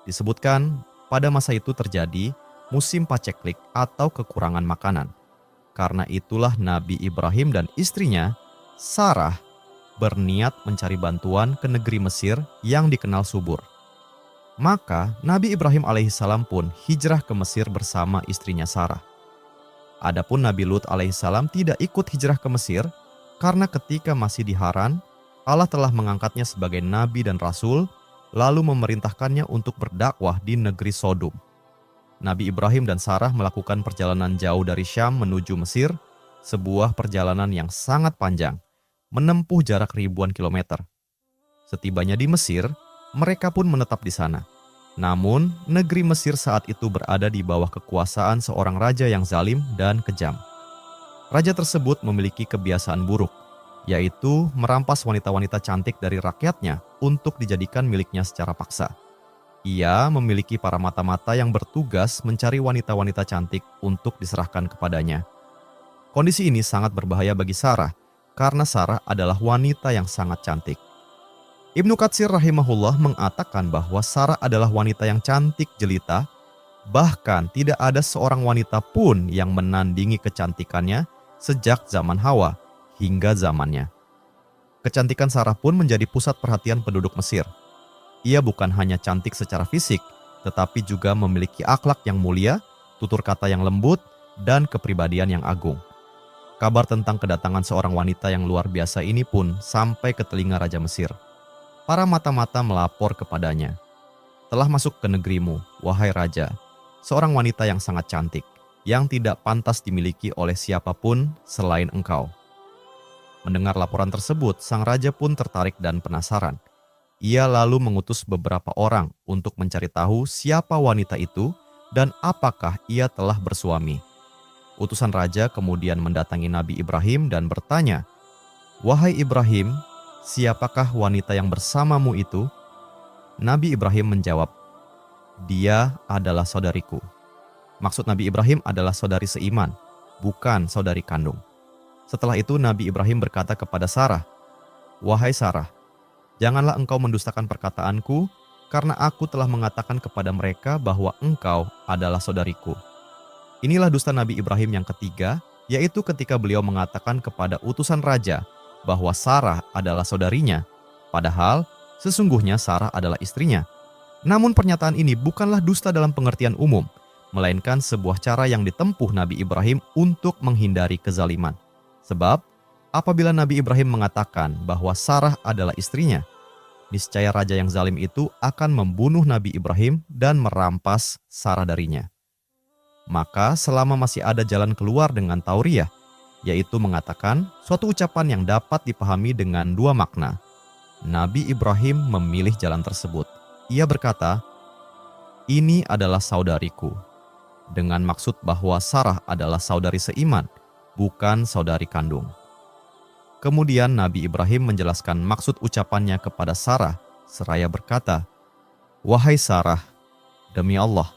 Disebutkan pada masa itu terjadi musim paceklik atau kekurangan makanan. Karena itulah Nabi Ibrahim dan istrinya, Sarah, berniat mencari bantuan ke negeri Mesir yang dikenal subur. Maka Nabi Ibrahim alaihissalam pun hijrah ke Mesir bersama istrinya Sarah. Adapun Nabi Lut alaihissalam tidak ikut hijrah ke Mesir karena ketika masih di Haran, Allah telah mengangkatnya sebagai nabi dan rasul lalu memerintahkannya untuk berdakwah di negeri Sodom. Nabi Ibrahim dan Sarah melakukan perjalanan jauh dari Syam menuju Mesir, sebuah perjalanan yang sangat panjang, menempuh jarak ribuan kilometer. Setibanya di Mesir, mereka pun menetap di sana. Namun, negeri Mesir saat itu berada di bawah kekuasaan seorang raja yang zalim dan kejam. Raja tersebut memiliki kebiasaan buruk, yaitu merampas wanita-wanita cantik dari rakyatnya untuk dijadikan miliknya secara paksa. Ia memiliki para mata-mata yang bertugas mencari wanita-wanita cantik untuk diserahkan kepadanya. Kondisi ini sangat berbahaya bagi Sarah, karena Sarah adalah wanita yang sangat cantik. Ibnu Katsir rahimahullah mengatakan bahwa Sarah adalah wanita yang cantik jelita, bahkan tidak ada seorang wanita pun yang menandingi kecantikannya sejak zaman Hawa hingga zamannya. Kecantikan Sarah pun menjadi pusat perhatian penduduk Mesir. Ia bukan hanya cantik secara fisik, tetapi juga memiliki akhlak yang mulia, tutur kata yang lembut, dan kepribadian yang agung. Kabar tentang kedatangan seorang wanita yang luar biasa ini pun sampai ke telinga Raja Mesir. Para mata-mata melapor kepadanya, "Telah masuk ke negerimu, wahai Raja, seorang wanita yang sangat cantik, yang tidak pantas dimiliki oleh siapapun selain engkau." Mendengar laporan tersebut, sang raja pun tertarik dan penasaran. Ia lalu mengutus beberapa orang untuk mencari tahu siapa wanita itu dan apakah ia telah bersuami. Utusan raja kemudian mendatangi Nabi Ibrahim dan bertanya, "Wahai Ibrahim, siapakah wanita yang bersamamu itu?" Nabi Ibrahim menjawab, "Dia adalah saudariku." Maksud Nabi Ibrahim adalah saudari seiman, bukan saudari kandung. Setelah itu Nabi Ibrahim berkata kepada Sarah, "Wahai Sarah, janganlah engkau mendustakan perkataanku, karena aku telah mengatakan kepada mereka bahwa engkau adalah saudariku." Inilah dusta Nabi Ibrahim yang ketiga, yaitu ketika beliau mengatakan kepada utusan raja bahwa Sarah adalah saudarinya, padahal sesungguhnya Sarah adalah istrinya. Namun pernyataan ini bukanlah dusta dalam pengertian umum, melainkan sebuah cara yang ditempuh Nabi Ibrahim untuk menghindari kezaliman. Sebab, apabila Nabi Ibrahim mengatakan bahwa Sarah adalah istrinya, niscaya raja yang zalim itu akan membunuh Nabi Ibrahim dan merampas Sarah darinya. Maka selama masih ada jalan keluar dengan tauriyah, yaitu mengatakan suatu ucapan yang dapat dipahami dengan dua makna, Nabi Ibrahim memilih jalan tersebut. Ia berkata, "Ini adalah saudariku," dengan maksud bahwa Sarah adalah saudari seiman, bukan saudari kandung. Kemudian Nabi Ibrahim menjelaskan maksud ucapannya kepada Sarah, seraya berkata, "Wahai Sarah, demi Allah,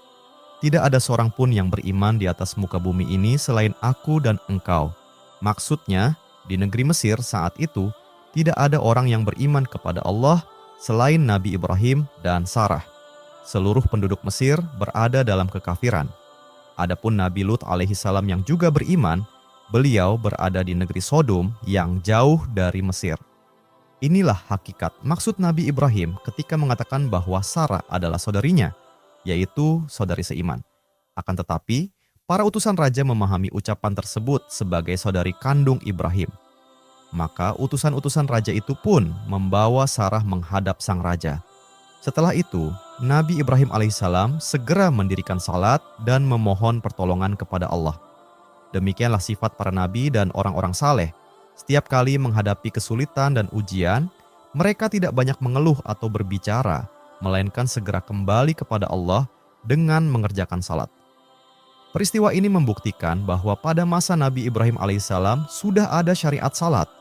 tidak ada seorang pun yang beriman di atas muka bumi ini selain aku dan engkau." Maksudnya, di negeri Mesir saat itu, tidak ada orang yang beriman kepada Allah selain Nabi Ibrahim dan Sarah. Seluruh penduduk Mesir berada dalam kekafiran. Adapun Nabi Lut alaihissalam yang juga beriman, beliau berada di negeri Sodom yang jauh dari Mesir. Inilah hakikat maksud Nabi Ibrahim ketika mengatakan bahwa Sarah adalah saudarinya, yaitu saudari seiman. Akan tetapi, para utusan raja memahami ucapan tersebut sebagai saudari kandung Ibrahim. Maka utusan-utusan raja itu pun membawa Sarah menghadap sang raja. Setelah itu, Nabi Ibrahim alaihissalam segera mendirikan salat dan memohon pertolongan kepada Allah. Demikianlah sifat para nabi dan orang-orang saleh. Setiap kali menghadapi kesulitan dan ujian, mereka tidak banyak mengeluh atau berbicara, melainkan segera kembali kepada Allah dengan mengerjakan salat. Peristiwa ini membuktikan bahwa pada masa Nabi Ibrahim alaihissalam sudah ada syariat salat,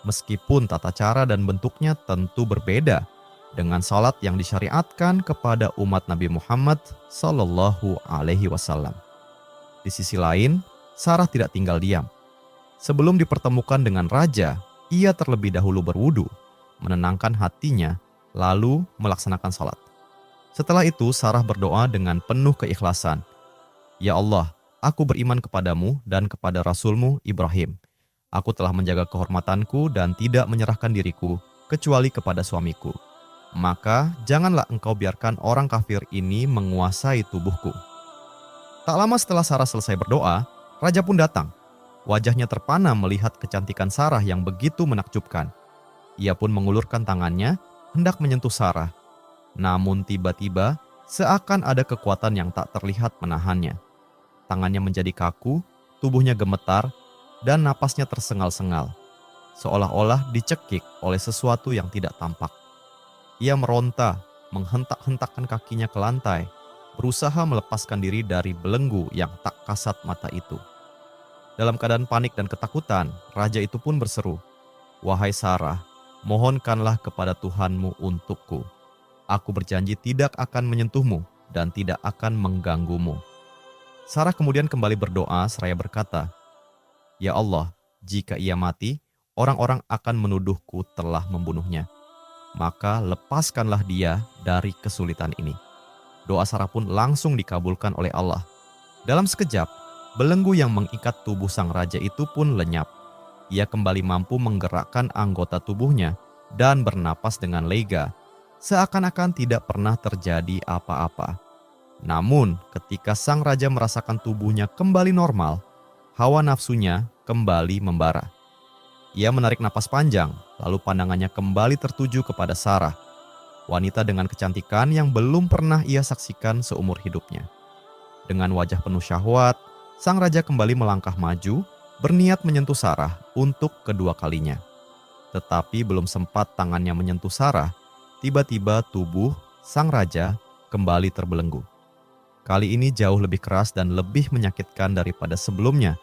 meskipun tata cara dan bentuknya tentu berbeda dengan salat yang disyariatkan kepada umat Nabi Muhammad sallallahu alaihi wasallam. Di sisi lain, Sarah tidak tinggal diam. Sebelum dipertemukan dengan raja, ia terlebih dahulu berwudu, menenangkan hatinya, lalu melaksanakan salat. Setelah itu, Sarah berdoa dengan penuh keikhlasan, "Ya Allah, aku beriman kepadamu dan kepada Rasulmu Ibrahim. Aku telah menjaga kehormatanku dan tidak menyerahkan diriku kecuali kepada suamiku. Maka janganlah engkau biarkan orang kafir ini menguasai tubuhku." Tak lama setelah Sarah selesai berdoa, raja pun datang. Wajahnya terpana melihat kecantikan Sarah yang begitu menakjubkan. Ia pun mengulurkan tangannya, hendak menyentuh Sarah. Namun tiba-tiba, seakan ada kekuatan yang tak terlihat menahannya. Tangannya menjadi kaku, tubuhnya gemetar, dan napasnya tersengal-sengal, seolah-olah dicekik oleh sesuatu yang tidak tampak. Ia meronta, menghentak-hentakkan kakinya ke lantai, berusaha melepaskan diri dari belenggu yang tak kasat mata itu. Dalam keadaan panik dan ketakutan, raja itu pun berseru, "Wahai Sarah, mohonkanlah kepada Tuhanmu untukku. Aku berjanji tidak akan menyentuhmu dan tidak akan mengganggumu." Sarah kemudian kembali berdoa seraya berkata, "Ya Allah, jika ia mati, orang-orang akan menuduhku telah membunuhnya. Maka lepaskanlah dia dari kesulitan ini." Doa Sarah pun langsung dikabulkan oleh Allah. Dalam sekejap, belenggu yang mengikat tubuh sang raja itu pun lenyap. Ia kembali mampu menggerakkan anggota tubuhnya dan bernapas dengan lega, seakan-akan tidak pernah terjadi apa-apa. Namun, ketika sang raja merasakan tubuhnya kembali normal, hawa nafsunya kembali membara. Ia menarik napas panjang, lalu pandangannya kembali tertuju kepada Sarah, wanita dengan kecantikan yang belum pernah ia saksikan seumur hidupnya. Dengan wajah penuh syahwat, sang raja kembali melangkah maju, berniat menyentuh Sarah untuk kedua kalinya. Tetapi belum sempat tangannya menyentuh Sarah, tiba-tiba tubuh sang raja kembali terbelenggu. Kali ini jauh lebih keras dan lebih menyakitkan daripada sebelumnya.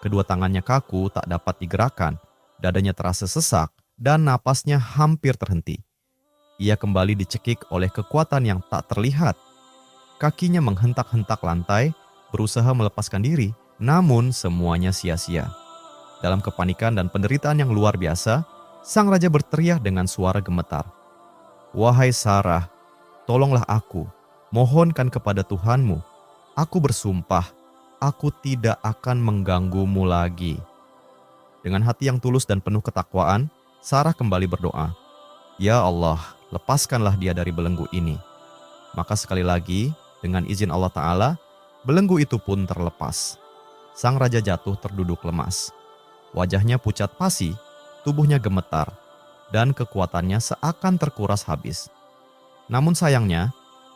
Kedua tangannya kaku, tak dapat digerakkan, dadanya terasa sesak, dan napasnya hampir terhenti. Ia kembali dicekik oleh kekuatan yang tak terlihat. Kakinya menghentak-hentak lantai, berusaha melepaskan diri, namun semuanya sia-sia. Dalam kepanikan dan penderitaan yang luar biasa, sang raja berteriak dengan suara gemetar, "Wahai Sarah, tolonglah aku, mohonkan kepada Tuhanmu. Aku bersumpah, aku tidak akan mengganggumu lagi." Dengan hati yang tulus dan penuh ketakwaan, Sarah kembali berdoa, "Ya Allah, lepaskanlah dia dari belenggu ini." Maka sekali lagi, dengan izin Allah Ta'ala, belenggu itu pun terlepas. Sang raja jatuh terduduk lemas. Wajahnya pucat pasi, tubuhnya gemetar, dan kekuatannya seakan terkuras habis. Namun sayangnya,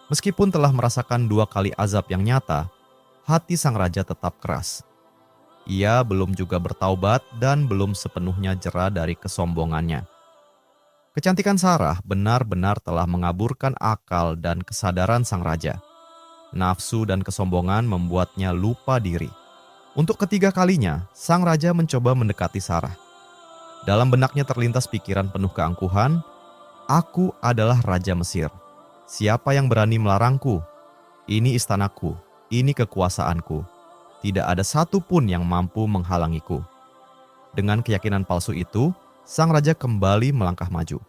meskipun telah merasakan 2 kali azab yang nyata, hati sang raja tetap keras. Ia belum juga bertaubat dan belum sepenuhnya jera dari kesombongannya. Kecantikan Sarah benar-benar telah mengaburkan akal dan kesadaran sang raja. Nafsu dan kesombongan membuatnya lupa diri. Untuk ketiga kalinya, sang raja mencoba mendekati Sarah. Dalam benaknya terlintas pikiran penuh keangkuhan, "Aku adalah Raja Mesir. Siapa yang berani melarangku? Ini istanaku, ini kekuasaanku. Tidak ada satu pun yang mampu menghalangiku." Dengan keyakinan palsu itu, sang raja kembali melangkah maju.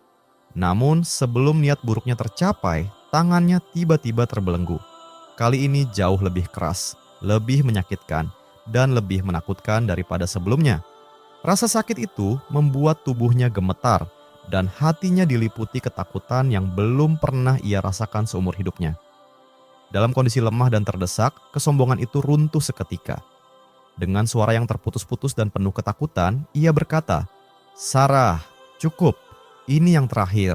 Namun sebelum niat buruknya tercapai, tangannya tiba-tiba terbelenggu. Kali ini jauh lebih keras, lebih menyakitkan, dan lebih menakutkan daripada sebelumnya. Rasa sakit itu membuat tubuhnya gemetar dan hatinya diliputi ketakutan yang belum pernah ia rasakan seumur hidupnya. Dalam kondisi lemah dan terdesak, kesombongan itu runtuh seketika. Dengan suara yang terputus-putus dan penuh ketakutan, ia berkata, "Sarah, cukup, ini yang terakhir.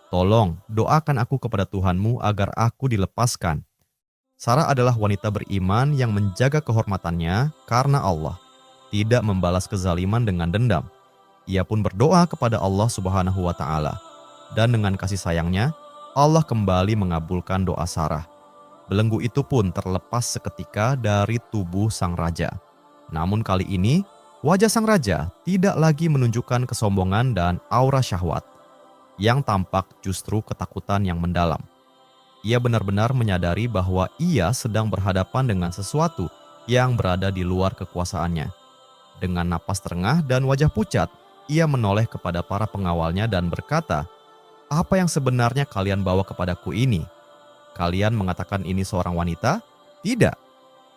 Tolong doakan aku kepada Tuhanmu agar aku dilepaskan." Sarah adalah wanita beriman yang menjaga kehormatannya karena Allah, tidak membalas kezaliman dengan dendam. Ia pun berdoa kepada Allah Subhanahu wa Ta'ala, dan dengan kasih sayangnya, Allah kembali mengabulkan doa Sarah. Belenggu itu pun terlepas seketika dari tubuh sang raja. Namun kali ini, wajah sang raja tidak lagi menunjukkan kesombongan dan aura syahwat. Yang tampak justru ketakutan yang mendalam. Ia benar-benar menyadari bahwa ia sedang berhadapan dengan sesuatu yang berada di luar kekuasaannya. Dengan napas terengah dan wajah pucat, ia menoleh kepada para pengawalnya dan berkata, "Apa yang sebenarnya kalian bawa kepadaku ini? Kalian mengatakan ini seorang wanita? Tidak,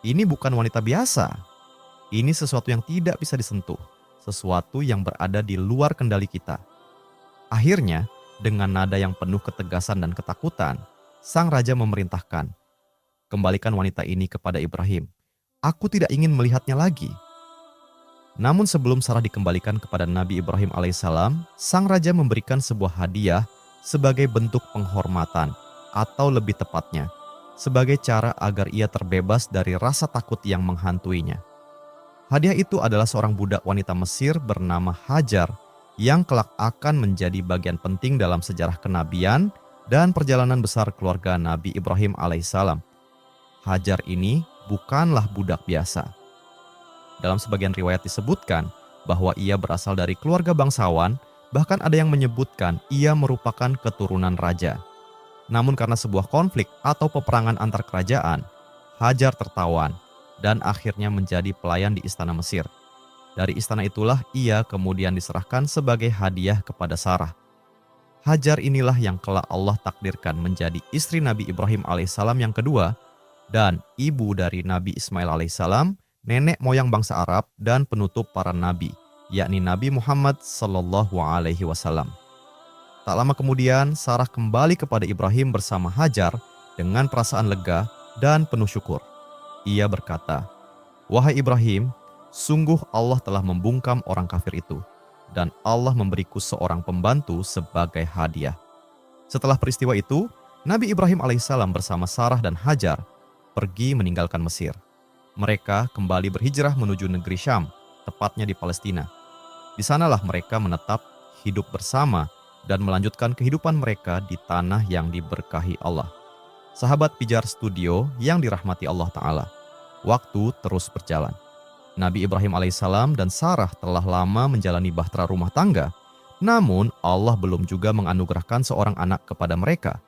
ini bukan wanita biasa. Ini sesuatu yang tidak bisa disentuh, sesuatu yang berada di luar kendali kita." Akhirnya, dengan nada yang penuh ketegasan dan ketakutan, sang raja memerintahkan, "Kembalikan wanita ini kepada Ibrahim. Aku tidak ingin melihatnya lagi." Namun sebelum Sarah dikembalikan kepada Nabi Ibrahim alaihissalam, sang raja memberikan sebuah hadiah sebagai bentuk penghormatan, atau lebih tepatnya, sebagai cara agar ia terbebas dari rasa takut yang menghantuinya. Hadiah itu adalah seorang budak wanita Mesir bernama Hajar yang kelak akan menjadi bagian penting dalam sejarah kenabian dan perjalanan besar keluarga Nabi Ibrahim alaihissalam. Hajar ini bukanlah budak biasa. Dalam sebagian riwayat disebutkan bahwa ia berasal dari keluarga bangsawan, bahkan ada yang menyebutkan ia merupakan keturunan raja. Namun karena sebuah konflik atau peperangan antar kerajaan, Hajar tertawan dan akhirnya menjadi pelayan di istana Mesir. Dari istana itulah ia kemudian diserahkan sebagai hadiah kepada Sarah. Hajar inilah yang kelak Allah takdirkan menjadi istri Nabi Ibrahim alaihissalam yang kedua dan ibu dari Nabi Ismail alaihissalam, nenek moyang bangsa Arab dan penutup para nabi, yakni Nabi Muhammad sallallahu alaihi wasallam. Tak lama kemudian, Sarah kembali kepada Ibrahim bersama Hajar dengan perasaan lega dan penuh syukur. Ia berkata, "Wahai Ibrahim, sungguh Allah telah membungkam orang kafir itu, dan Allah memberiku seorang pembantu sebagai hadiah." Setelah peristiwa itu, Nabi Ibrahim alaihissalam bersama Sarah dan Hajar pergi meninggalkan Mesir. Mereka kembali berhijrah menuju negeri Syam, tepatnya di Palestina. Di sanalah mereka menetap hidup bersama dan melanjutkan kehidupan mereka di tanah yang diberkahi Allah. Sahabat Pijar Studio yang dirahmati Allah Ta'ala, waktu terus berjalan. Nabi Ibrahim alaihissalam dan Sarah telah lama menjalani bahtera rumah tangga, namun Allah belum juga menganugerahkan seorang anak kepada mereka.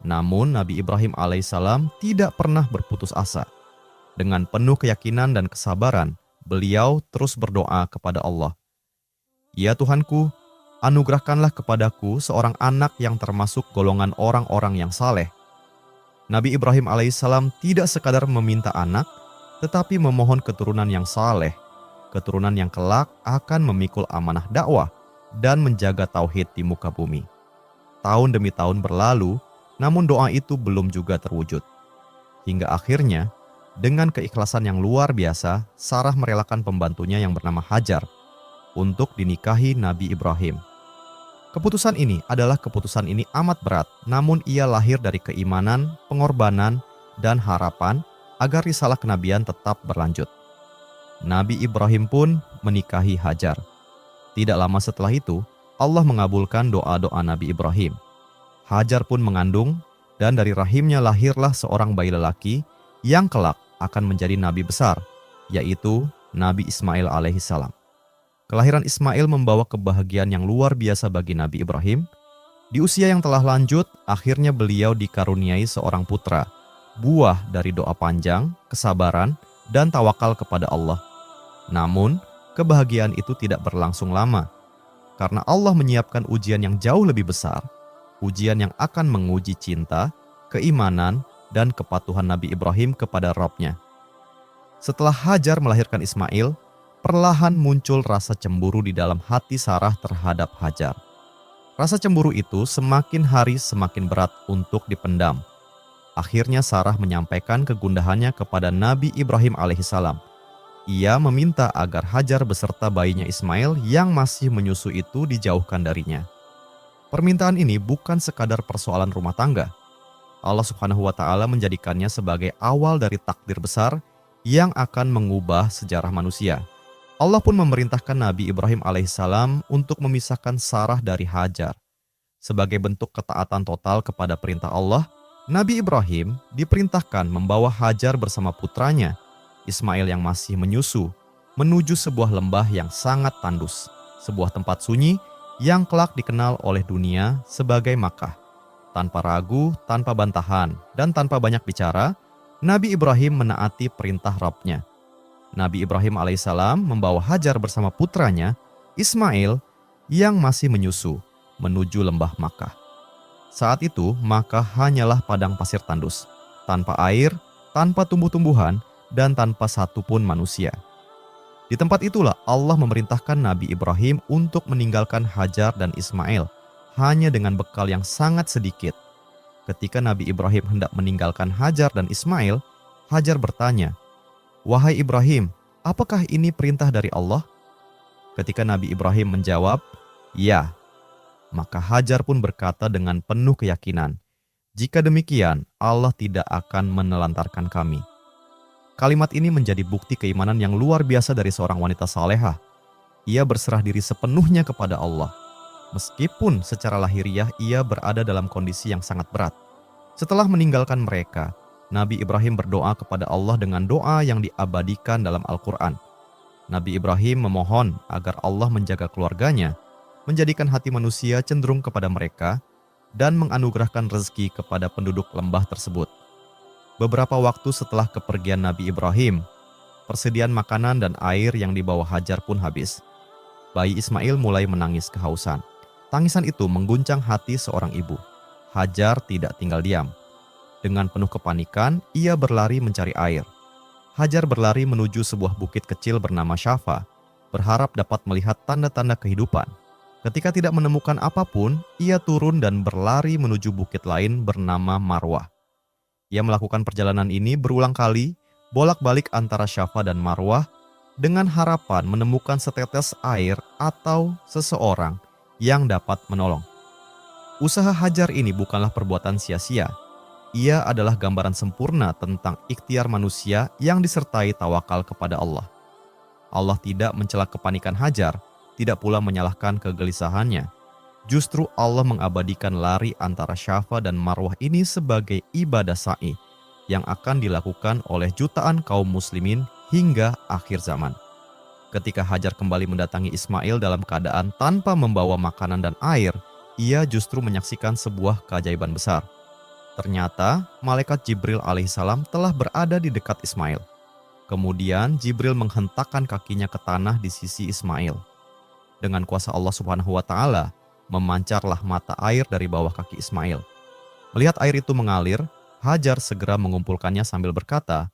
Namun Nabi Ibrahim alaihissalam tidak pernah berputus asa. Dengan penuh keyakinan dan kesabaran, beliau terus berdoa kepada Allah. "Ya Tuhanku, anugerahkanlah kepadaku seorang anak yang termasuk golongan orang-orang yang saleh." Nabi Ibrahim alaihissalam tidak sekadar meminta anak, tetapi memohon keturunan yang saleh, keturunan yang kelak akan memikul amanah dakwah dan menjaga tauhid di muka bumi. Tahun demi tahun berlalu, namun doa itu belum juga terwujud. Hingga akhirnya, dengan keikhlasan yang luar biasa, Sarah merelakan pembantunya yang bernama Hajar untuk dinikahi Nabi Ibrahim. Keputusan ini amat berat, namun ia lahir dari keimanan, pengorbanan, dan harapan agar risalah kenabian tetap berlanjut. Nabi Ibrahim pun menikahi Hajar. Tidak lama setelah itu, Allah mengabulkan doa-doa Nabi Ibrahim. Hajar pun mengandung, dan dari rahimnya lahirlah seorang bayi lelaki yang kelak akan menjadi nabi besar, yaitu Nabi Ismail alaihissalam. Kelahiran Ismail membawa kebahagiaan yang luar biasa bagi Nabi Ibrahim. Di usia yang telah lanjut, akhirnya beliau dikaruniai seorang putra, buah dari doa panjang, kesabaran, dan tawakal kepada Allah. Namun, kebahagiaan itu tidak berlangsung lama, karena Allah menyiapkan ujian yang jauh lebih besar, ujian yang akan menguji cinta, keimanan, dan kepatuhan Nabi Ibrahim kepada Rabb-Nya. Setelah Hajar melahirkan Ismail, perlahan muncul rasa cemburu di dalam hati Sarah terhadap Hajar. Rasa cemburu itu semakin hari semakin berat untuk dipendam. Akhirnya Sarah menyampaikan kegundahannya kepada Nabi Ibrahim alaihissalam. Ia meminta agar Hajar beserta bayinya Ismail yang masih menyusu itu dijauhkan darinya. Permintaan ini bukan sekadar persoalan rumah tangga. Allah Subhanahu wa Ta'ala menjadikannya sebagai awal dari takdir besar yang akan mengubah sejarah manusia. Allah pun memerintahkan Nabi Ibrahim alaihissalam untuk memisahkan Sarah dari Hajar. Sebagai bentuk ketaatan total kepada perintah Allah, Nabi Ibrahim diperintahkan membawa Hajar bersama putranya, Ismail yang masih menyusu, menuju sebuah lembah yang sangat tandus, sebuah tempat sunyi yang kelak dikenal oleh dunia sebagai Makkah. Tanpa ragu, tanpa bantahan, dan tanpa banyak bicara, Nabi Ibrahim menaati perintah Rabb-Nya. Nabi Ibrahim alaihissalam membawa Hajar bersama putranya, Ismail, yang masih menyusu, menuju lembah Makkah. Saat itu, Makkah hanyalah padang pasir tandus, tanpa air, tanpa tumbuh-tumbuhan, dan tanpa satupun manusia. Di tempat itulah Allah memerintahkan Nabi Ibrahim untuk meninggalkan Hajar dan Ismail, hanya dengan bekal yang sangat sedikit. Ketika Nabi Ibrahim hendak meninggalkan Hajar dan Ismail, Hajar bertanya, "Wahai Ibrahim, apakah ini perintah dari Allah?" Ketika Nabi Ibrahim menjawab, "Ya," Maka Hajar pun berkata dengan penuh keyakinan, "Jika demikian, Allah tidak akan menelantarkan kami." Kalimat ini menjadi bukti keimanan yang luar biasa dari seorang wanita salehah. Ia berserah diri sepenuhnya kepada Allah. Meskipun secara lahiriah ia berada dalam kondisi yang sangat berat. Setelah meninggalkan mereka, Nabi Ibrahim berdoa kepada Allah dengan doa yang diabadikan dalam Al-Quran. Nabi Ibrahim memohon agar Allah menjaga keluarganya, menjadikan hati manusia cenderung kepada mereka, dan menganugerahkan rezeki kepada penduduk lembah tersebut. Beberapa waktu setelah kepergian Nabi Ibrahim, persediaan makanan dan air yang dibawa Hajar pun habis. Bayi Ismail mulai menangis kehausan. Tangisan itu mengguncang hati seorang ibu. Hajar tidak tinggal diam. Dengan penuh kepanikan, ia berlari mencari air. Hajar berlari menuju sebuah bukit kecil bernama Syafa, berharap dapat melihat tanda-tanda kehidupan. Ketika tidak menemukan apapun, ia turun dan berlari menuju bukit lain bernama Marwah. Ia melakukan perjalanan ini berulang kali, bolak-balik antara Syafa dan Marwah, dengan harapan menemukan setetes air atau seseorang yang dapat menolong. Usaha Hajar ini bukanlah perbuatan sia-sia. Ia adalah gambaran sempurna tentang ikhtiar manusia yang disertai tawakal kepada Allah. Allah tidak mencela kepanikan Hajar, tidak pula menyalahkan kegelisahannya. Justru Allah mengabadikan lari antara Syafa dan Marwah ini sebagai ibadah sa'i yang akan dilakukan oleh jutaan kaum muslimin hingga akhir zaman. Ketika Hajar kembali mendatangi Ismail dalam keadaan tanpa membawa makanan dan air, ia justru menyaksikan sebuah keajaiban besar. Ternyata malaikat Jibril alaihissalam telah berada di dekat Ismail. Kemudian Jibril menghentakkan kakinya ke tanah di sisi Ismail. Dengan kuasa Allah Subhanahu wa Ta'ala, memancarlah mata air dari bawah kaki Ismail. Melihat air itu mengalir, Hajar segera mengumpulkannya sambil berkata,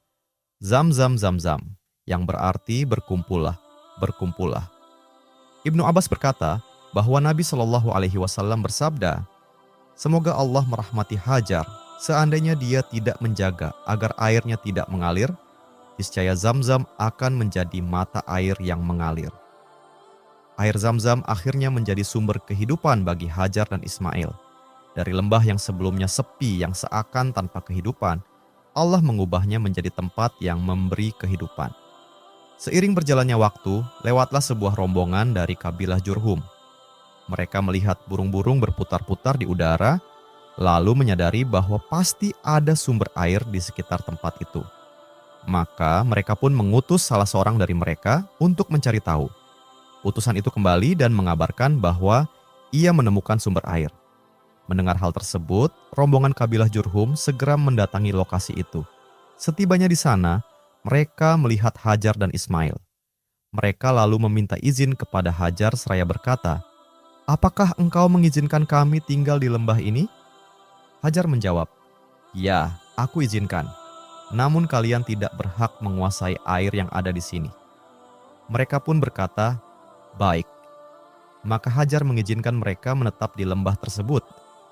"Zam zam zam zam," yang berarti berkumpullah, berkumpullah. Ibnu Abbas berkata bahwa Nabi Shallallahu Alaihi Wasallam bersabda, "Semoga Allah merahmati Hajar, seandainya dia tidak menjaga agar airnya tidak mengalir, niscaya Zam-Zam akan menjadi mata air yang mengalir." Air Zam-Zam akhirnya menjadi sumber kehidupan bagi Hajar dan Ismail. Dari lembah yang sebelumnya sepi yang seakan tanpa kehidupan, Allah mengubahnya menjadi tempat yang memberi kehidupan. Seiring berjalannya waktu, lewatlah sebuah rombongan dari kabilah Jurhum. Mereka melihat burung-burung berputar-putar di udara, lalu menyadari bahwa pasti ada sumber air di sekitar tempat itu. Maka mereka pun mengutus salah seorang dari mereka untuk mencari tahu. Utusan itu kembali dan mengabarkan bahwa ia menemukan sumber air. Mendengar hal tersebut, rombongan kabilah Jurhum segera mendatangi lokasi itu. Setibanya di sana, mereka melihat Hajar dan Ismail. Mereka lalu meminta izin kepada Hajar seraya berkata, "Apakah engkau mengizinkan kami tinggal di lembah ini?" Hajar menjawab, "Ya, aku izinkan. Namun kalian tidak berhak menguasai air yang ada di sini." Mereka pun berkata, "Baik." Maka Hajar mengizinkan mereka menetap di lembah tersebut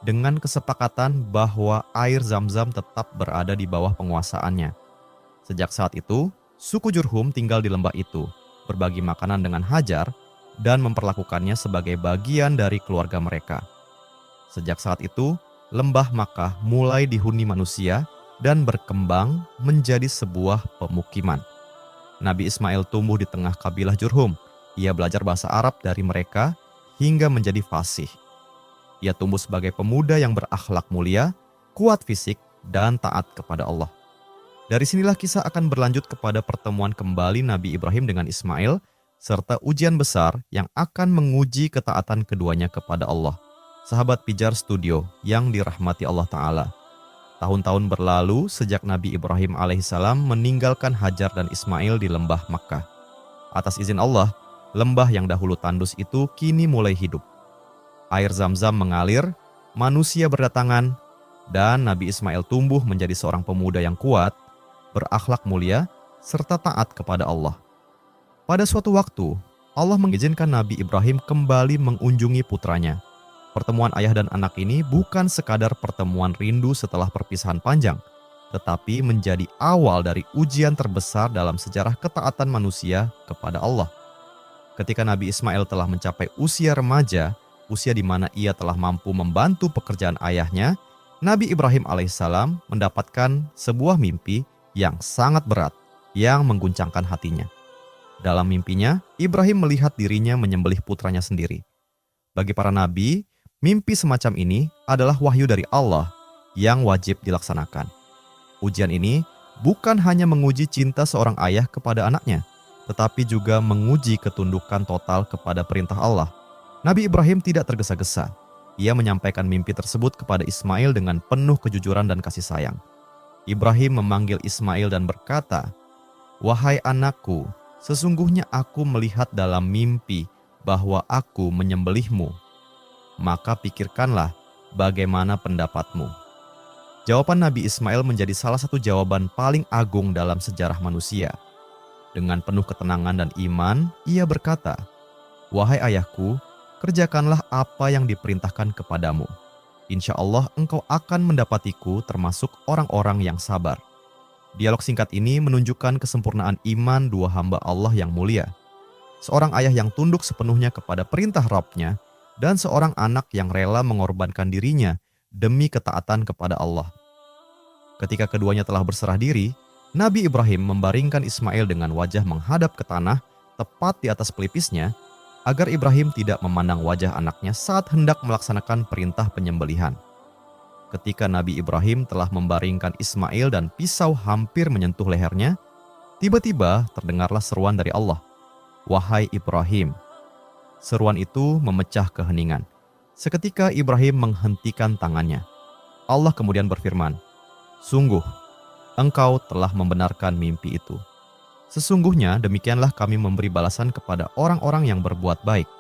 dengan kesepakatan bahwa air Zam-Zam tetap berada di bawah penguasaannya. Sejak saat itu, suku Jurhum tinggal di lembah itu, berbagi makanan dengan Hajar, dan memperlakukannya sebagai bagian dari keluarga mereka. Sejak saat itu, lembah Makkah mulai dihuni manusia dan berkembang menjadi sebuah pemukiman. Nabi Ismail tumbuh di tengah kabilah Jurhum. Ia belajar bahasa Arab dari mereka hingga menjadi fasih. Ia tumbuh sebagai pemuda yang berakhlak mulia, kuat fisik, dan taat kepada Allah. Dari sinilah kisah akan berlanjut kepada pertemuan kembali Nabi Ibrahim dengan Ismail, serta ujian besar yang akan menguji ketaatan keduanya kepada Allah. Sahabat Pijar Studio yang dirahmati Allah Ta'ala. Tahun-tahun berlalu sejak Nabi Ibrahim alaihissalam meninggalkan Hajar dan Ismail di lembah Makkah. Atas izin Allah, lembah yang dahulu tandus itu kini mulai hidup. Air Zam-Zam mengalir, manusia berdatangan, dan Nabi Ismail tumbuh menjadi seorang pemuda yang kuat, berakhlak mulia, serta taat kepada Allah. Pada suatu waktu, Allah mengizinkan Nabi Ibrahim kembali mengunjungi putranya. Pertemuan ayah dan anak ini bukan sekadar pertemuan rindu setelah perpisahan panjang, tetapi menjadi awal dari ujian terbesar dalam sejarah ketaatan manusia kepada Allah. Ketika Nabi Ismail telah mencapai usia remaja, usia di mana ia telah mampu membantu pekerjaan ayahnya, Nabi Ibrahim alaihissalam mendapatkan sebuah mimpi yang sangat berat yang mengguncangkan hatinya. Dalam mimpinya, Ibrahim melihat dirinya menyembelih putranya sendiri. Bagi para nabi, mimpi semacam ini adalah wahyu dari Allah yang wajib dilaksanakan. Ujian ini bukan hanya menguji cinta seorang ayah kepada anaknya, tetapi juga menguji ketundukan total kepada perintah Allah. Nabi Ibrahim tidak tergesa-gesa. Ia menyampaikan mimpi tersebut kepada Ismail dengan penuh kejujuran dan kasih sayang. Ibrahim memanggil Ismail dan berkata, "Wahai anakku, sesungguhnya aku melihat dalam mimpi bahwa aku menyembelihmu. Maka pikirkanlah bagaimana pendapatmu." Jawaban Nabi Ismail menjadi salah satu jawaban paling agung dalam sejarah manusia. Dengan penuh ketenangan dan iman, ia berkata, "Wahai ayahku, kerjakanlah apa yang diperintahkan kepadamu. Insya Allah engkau akan mendapatiku termasuk orang-orang yang sabar." Dialog singkat ini menunjukkan kesempurnaan iman dua hamba Allah yang mulia. Seorang ayah yang tunduk sepenuhnya kepada perintah Rabb-nya dan seorang anak yang rela mengorbankan dirinya demi ketaatan kepada Allah. Ketika keduanya telah berserah diri, Nabi Ibrahim membaringkan Ismail dengan wajah menghadap ke tanah tepat di atas pelipisnya agar Ibrahim tidak memandang wajah anaknya saat hendak melaksanakan perintah penyembelihan. Ketika Nabi Ibrahim telah membaringkan Ismail dan pisau hampir menyentuh lehernya, tiba-tiba terdengarlah seruan dari Allah, "Wahai Ibrahim." Seruan itu memecah keheningan. Seketika Ibrahim menghentikan tangannya. Allah kemudian berfirman, "Sungguh, engkau telah membenarkan mimpi itu. Sesungguhnya demikianlah kami memberi balasan kepada orang-orang yang berbuat baik."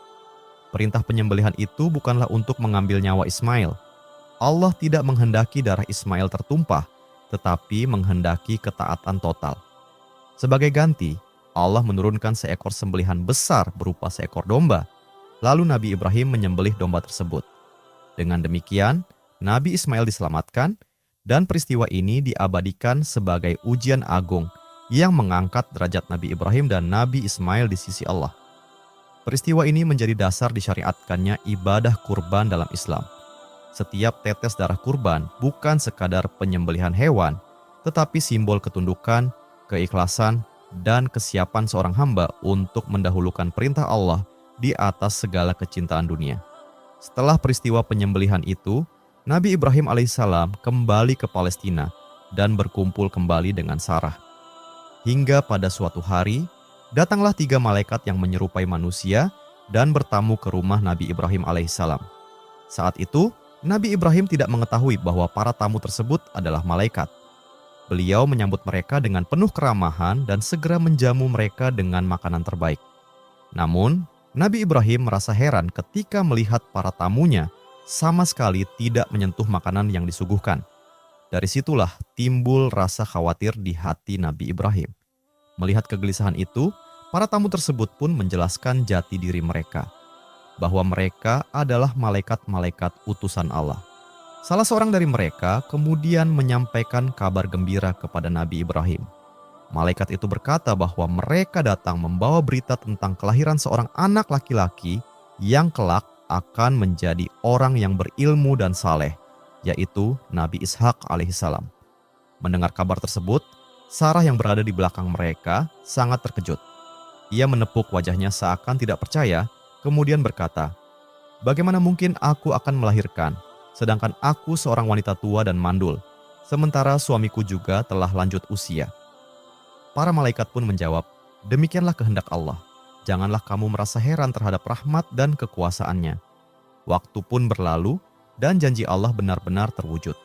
Perintah penyembelihan itu bukanlah untuk mengambil nyawa Ismail. Allah tidak menghendaki darah Ismail tertumpah, tetapi menghendaki ketaatan total. Sebagai ganti, Allah menurunkan seekor sembelihan besar berupa seekor domba. Lalu Nabi Ibrahim menyembelih domba tersebut. Dengan demikian, Nabi Ismail diselamatkan, dan peristiwa ini diabadikan sebagai ujian agung yang mengangkat derajat Nabi Ibrahim dan Nabi Ismail di sisi Allah. Peristiwa ini menjadi dasar disyariatkannya ibadah kurban dalam Islam. Setiap tetes darah kurban bukan sekadar penyembelihan hewan, tetapi simbol ketundukan, keikhlasan, dan kesiapan seorang hamba untuk mendahulukan perintah Allah di atas segala kecintaan dunia. Setelah peristiwa penyembelihan itu, Nabi Ibrahim alaihissalam kembali ke Palestina dan berkumpul kembali dengan Sarah. Hingga pada suatu hari, datanglah 3 malaikat yang menyerupai manusia dan bertamu ke rumah Nabi Ibrahim alaihissalam. Saat itu, Nabi Ibrahim tidak mengetahui bahwa para tamu tersebut adalah malaikat. Beliau menyambut mereka dengan penuh keramahan dan segera menjamu mereka dengan makanan terbaik. Namun, Nabi Ibrahim merasa heran ketika melihat para tamunya sama sekali tidak menyentuh makanan yang disuguhkan. Dari situlah timbul rasa khawatir di hati Nabi Ibrahim. Melihat kegelisahan itu, para tamu tersebut pun menjelaskan jati diri mereka, bahwa mereka adalah malaikat-malaikat utusan Allah. Salah seorang dari mereka kemudian menyampaikan kabar gembira kepada Nabi Ibrahim. Malaikat itu berkata bahwa mereka datang membawa berita tentang kelahiran seorang anak laki-laki yang kelak akan menjadi orang yang berilmu dan saleh, yaitu Nabi Ishak alaihissalam. Mendengar kabar tersebut, Sarah yang berada di belakang mereka sangat terkejut. Ia menepuk wajahnya seakan tidak percaya, kemudian berkata, "Bagaimana mungkin aku akan melahirkan, sedangkan aku seorang wanita tua dan mandul, sementara suamiku juga telah lanjut usia?" Para malaikat pun menjawab, "Demikianlah kehendak Allah. Janganlah kamu merasa heran terhadap rahmat dan kekuasaannya." Waktu pun berlalu dan janji Allah benar-benar terwujud.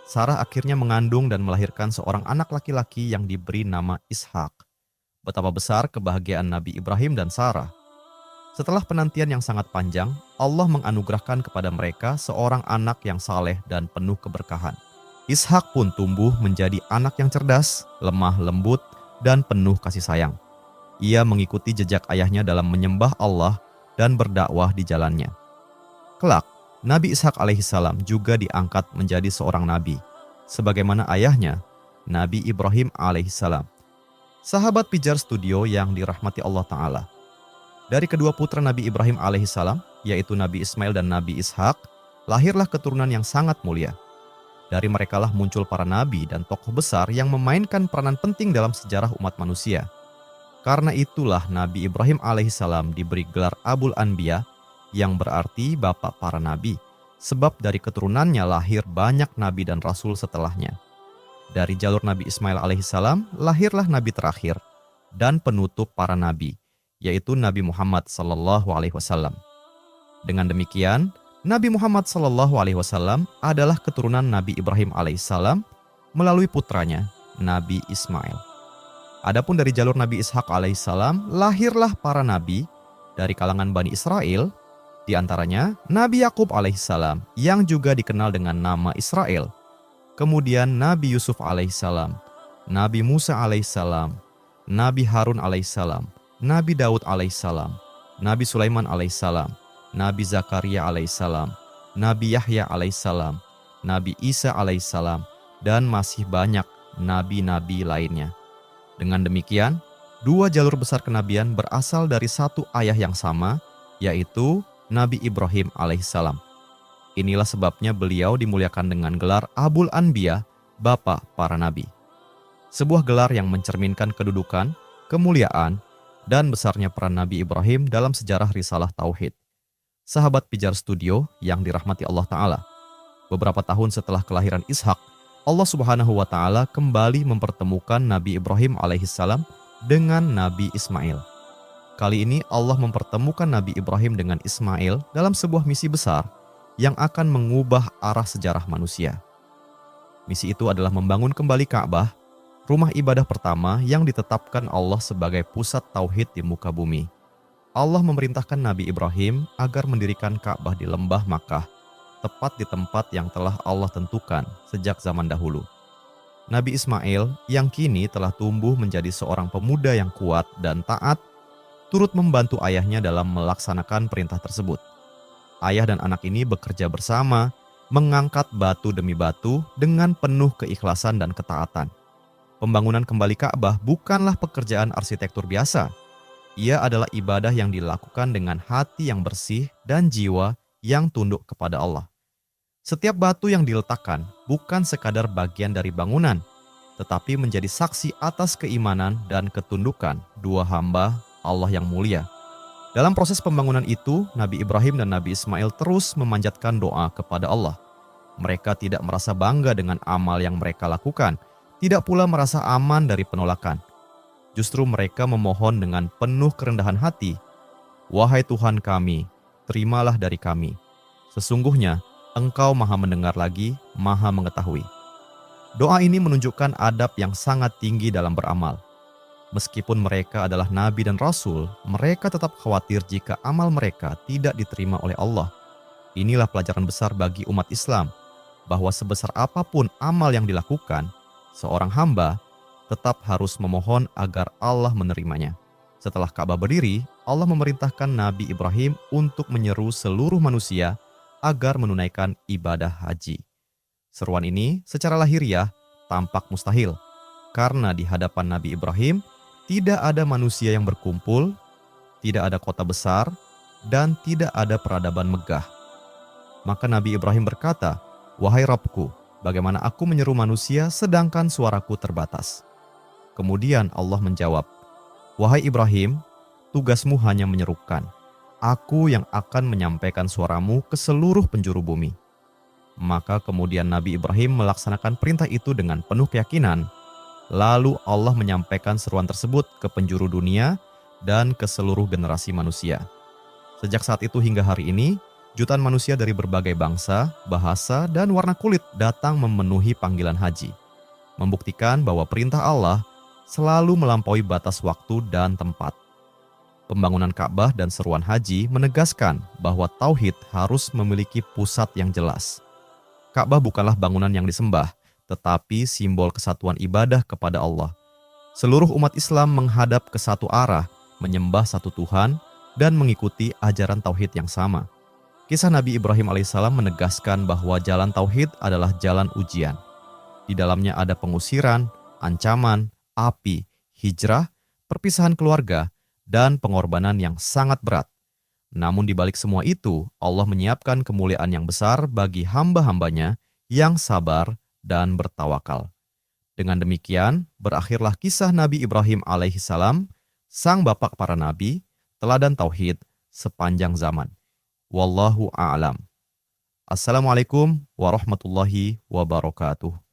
Sarah akhirnya mengandung dan melahirkan seorang anak laki-laki yang diberi nama Ishak. Betapa besar kebahagiaan Nabi Ibrahim dan Sarah. Setelah penantian yang sangat panjang, Allah menganugerahkan kepada mereka seorang anak yang saleh dan penuh keberkahan. Ishak pun tumbuh menjadi anak yang cerdas, lemah lembut, dan penuh kasih sayang. Ia mengikuti jejak ayahnya dalam menyembah Allah dan berdakwah di jalannya. Kelak, Nabi Ishak alaihissalam juga diangkat menjadi seorang nabi, sebagaimana ayahnya, Nabi Ibrahim alaihissalam. Sahabat Pijar Studio yang dirahmati Allah Ta'ala. Dari kedua putra Nabi Ibrahim alaihissalam, yaitu Nabi Ismail dan Nabi Ishak, lahirlah keturunan yang sangat mulia. Dari merekalah muncul para nabi dan tokoh besar yang memainkan peranan penting dalam sejarah umat manusia. Karena itulah Nabi Ibrahim alaihissalam diberi gelar Abul Anbiya, yang berarti bapak para nabi, sebab dari keturunannya lahir banyak nabi dan rasul setelahnya. Dari jalur Nabi Ismail alaihissalam lahirlah nabi terakhir dan penutup para nabi, yaitu Nabi Muhammad SAW. Dengan demikian, Nabi Muhammad SAW adalah keturunan Nabi Ibrahim alaihissalam melalui putranya, Nabi Ismail. Adapun dari jalur Nabi Ishak alaihissalam, lahirlah para nabi dari kalangan Bani Israel, di antaranya Nabi Yakub alaihissalam yang juga dikenal dengan nama Israel. Kemudian Nabi Yusuf alaihissalam, Nabi Musa alaihissalam, Nabi Harun alaihissalam, Nabi Daud alaihissalam, Nabi Sulaiman alaihissalam, Nabi Zakaria alaihissalam, Nabi Yahya alaihissalam, Nabi Isa alaihissalam, dan masih banyak nabi-nabi lainnya. Dengan demikian, dua jalur besar kenabian berasal dari satu ayah yang sama, yaitu Nabi Ibrahim alaihissalam. Inilah sebabnya beliau dimuliakan dengan gelar Abul Anbiya, Bapak para Nabi. Sebuah gelar yang mencerminkan kedudukan, kemuliaan, dan besarnya peran Nabi Ibrahim dalam sejarah risalah Tauhid. Sahabat Pijar Studio yang dirahmati Allah Ta'ala, beberapa tahun setelah kelahiran Ishak, Allah Subhanahu wa Ta'ala kembali mempertemukan Nabi Ibrahim alaihissalam dengan Nabi Ismail. Kali ini Allah mempertemukan Nabi Ibrahim dengan Ismail dalam sebuah misi besar yang akan mengubah arah sejarah manusia. Misi itu adalah membangun kembali Ka'bah, rumah ibadah pertama yang ditetapkan Allah sebagai pusat tauhid di muka bumi. Allah memerintahkan Nabi Ibrahim agar mendirikan Ka'bah di lembah Makkah, tepat di tempat yang telah Allah tentukan sejak zaman dahulu. Nabi Ismail yang kini telah tumbuh menjadi seorang pemuda yang kuat dan taat, turut membantu ayahnya dalam melaksanakan perintah tersebut. Ayah dan anak ini bekerja bersama, mengangkat batu demi batu dengan penuh keikhlasan dan ketaatan. Pembangunan kembali Ka'bah bukanlah pekerjaan arsitektur biasa. Ia adalah ibadah yang dilakukan dengan hati yang bersih dan jiwa yang tunduk kepada Allah. Setiap batu yang diletakkan bukan sekadar bagian dari bangunan, tetapi menjadi saksi atas keimanan dan ketundukan dua hamba Allah yang mulia. Dalam proses pembangunan itu, Nabi Ibrahim dan Nabi Ismail terus memanjatkan doa kepada Allah. Mereka tidak merasa bangga dengan amal yang mereka lakukan, tidak pula merasa aman dari penolakan. Justru mereka memohon dengan penuh kerendahan hati, "Wahai Tuhan kami, terimalah dari kami. Sesungguhnya Engkau Maha mendengar lagi, Maha mengetahui." Doa ini menunjukkan adab yang sangat tinggi dalam beramal. Meskipun mereka adalah nabi dan rasul, mereka tetap khawatir jika amal mereka tidak diterima oleh Allah. Inilah pelajaran besar bagi umat Islam, bahwa sebesar apapun amal yang dilakukan, seorang hamba tetap harus memohon agar Allah menerimanya. Setelah Ka'bah berdiri, Allah memerintahkan Nabi Ibrahim untuk menyeru seluruh manusia agar menunaikan ibadah haji. Seruan ini secara lahiriah tampak mustahil, karena di hadapan Nabi Ibrahim tidak ada manusia yang berkumpul, tidak ada kota besar, dan tidak ada peradaban megah. Maka Nabi Ibrahim berkata, "Wahai Rabbku, bagaimana aku menyeru manusia sedangkan suaraku terbatas?" Kemudian Allah menjawab, "Wahai Ibrahim, tugasmu hanya menyerukan. Aku yang akan menyampaikan suaramu ke seluruh penjuru bumi." Maka kemudian Nabi Ibrahim melaksanakan perintah itu dengan penuh keyakinan. Lalu Allah menyampaikan seruan tersebut ke penjuru dunia dan ke seluruh generasi manusia. Sejak saat itu hingga hari ini, jutaan manusia dari berbagai bangsa, bahasa, dan warna kulit datang memenuhi panggilan haji, membuktikan bahwa perintah Allah selalu melampaui batas waktu dan tempat. Pembangunan Ka'bah dan seruan haji menegaskan bahwa tauhid harus memiliki pusat yang jelas. Ka'bah bukanlah bangunan yang disembah, tetapi simbol kesatuan ibadah kepada Allah. Seluruh umat Islam menghadap ke satu arah, menyembah satu Tuhan, dan mengikuti ajaran tauhid yang sama. Kisah Nabi Ibrahim alaihissalam menegaskan bahwa jalan tauhid adalah jalan ujian. Di dalamnya ada pengusiran, ancaman, api, hijrah, perpisahan keluarga, dan pengorbanan yang sangat berat. Namun di balik semua itu, Allah menyiapkan kemuliaan yang besar bagi hamba-hambanya yang sabar dan bertawakal. Dengan demikian, berakhirlah kisah Nabi Ibrahim alaihissalam, sang bapak para nabi, teladan tauhid sepanjang zaman. Wallahu a'lam. Assalamualaikum warahmatullahi wabarakatuh.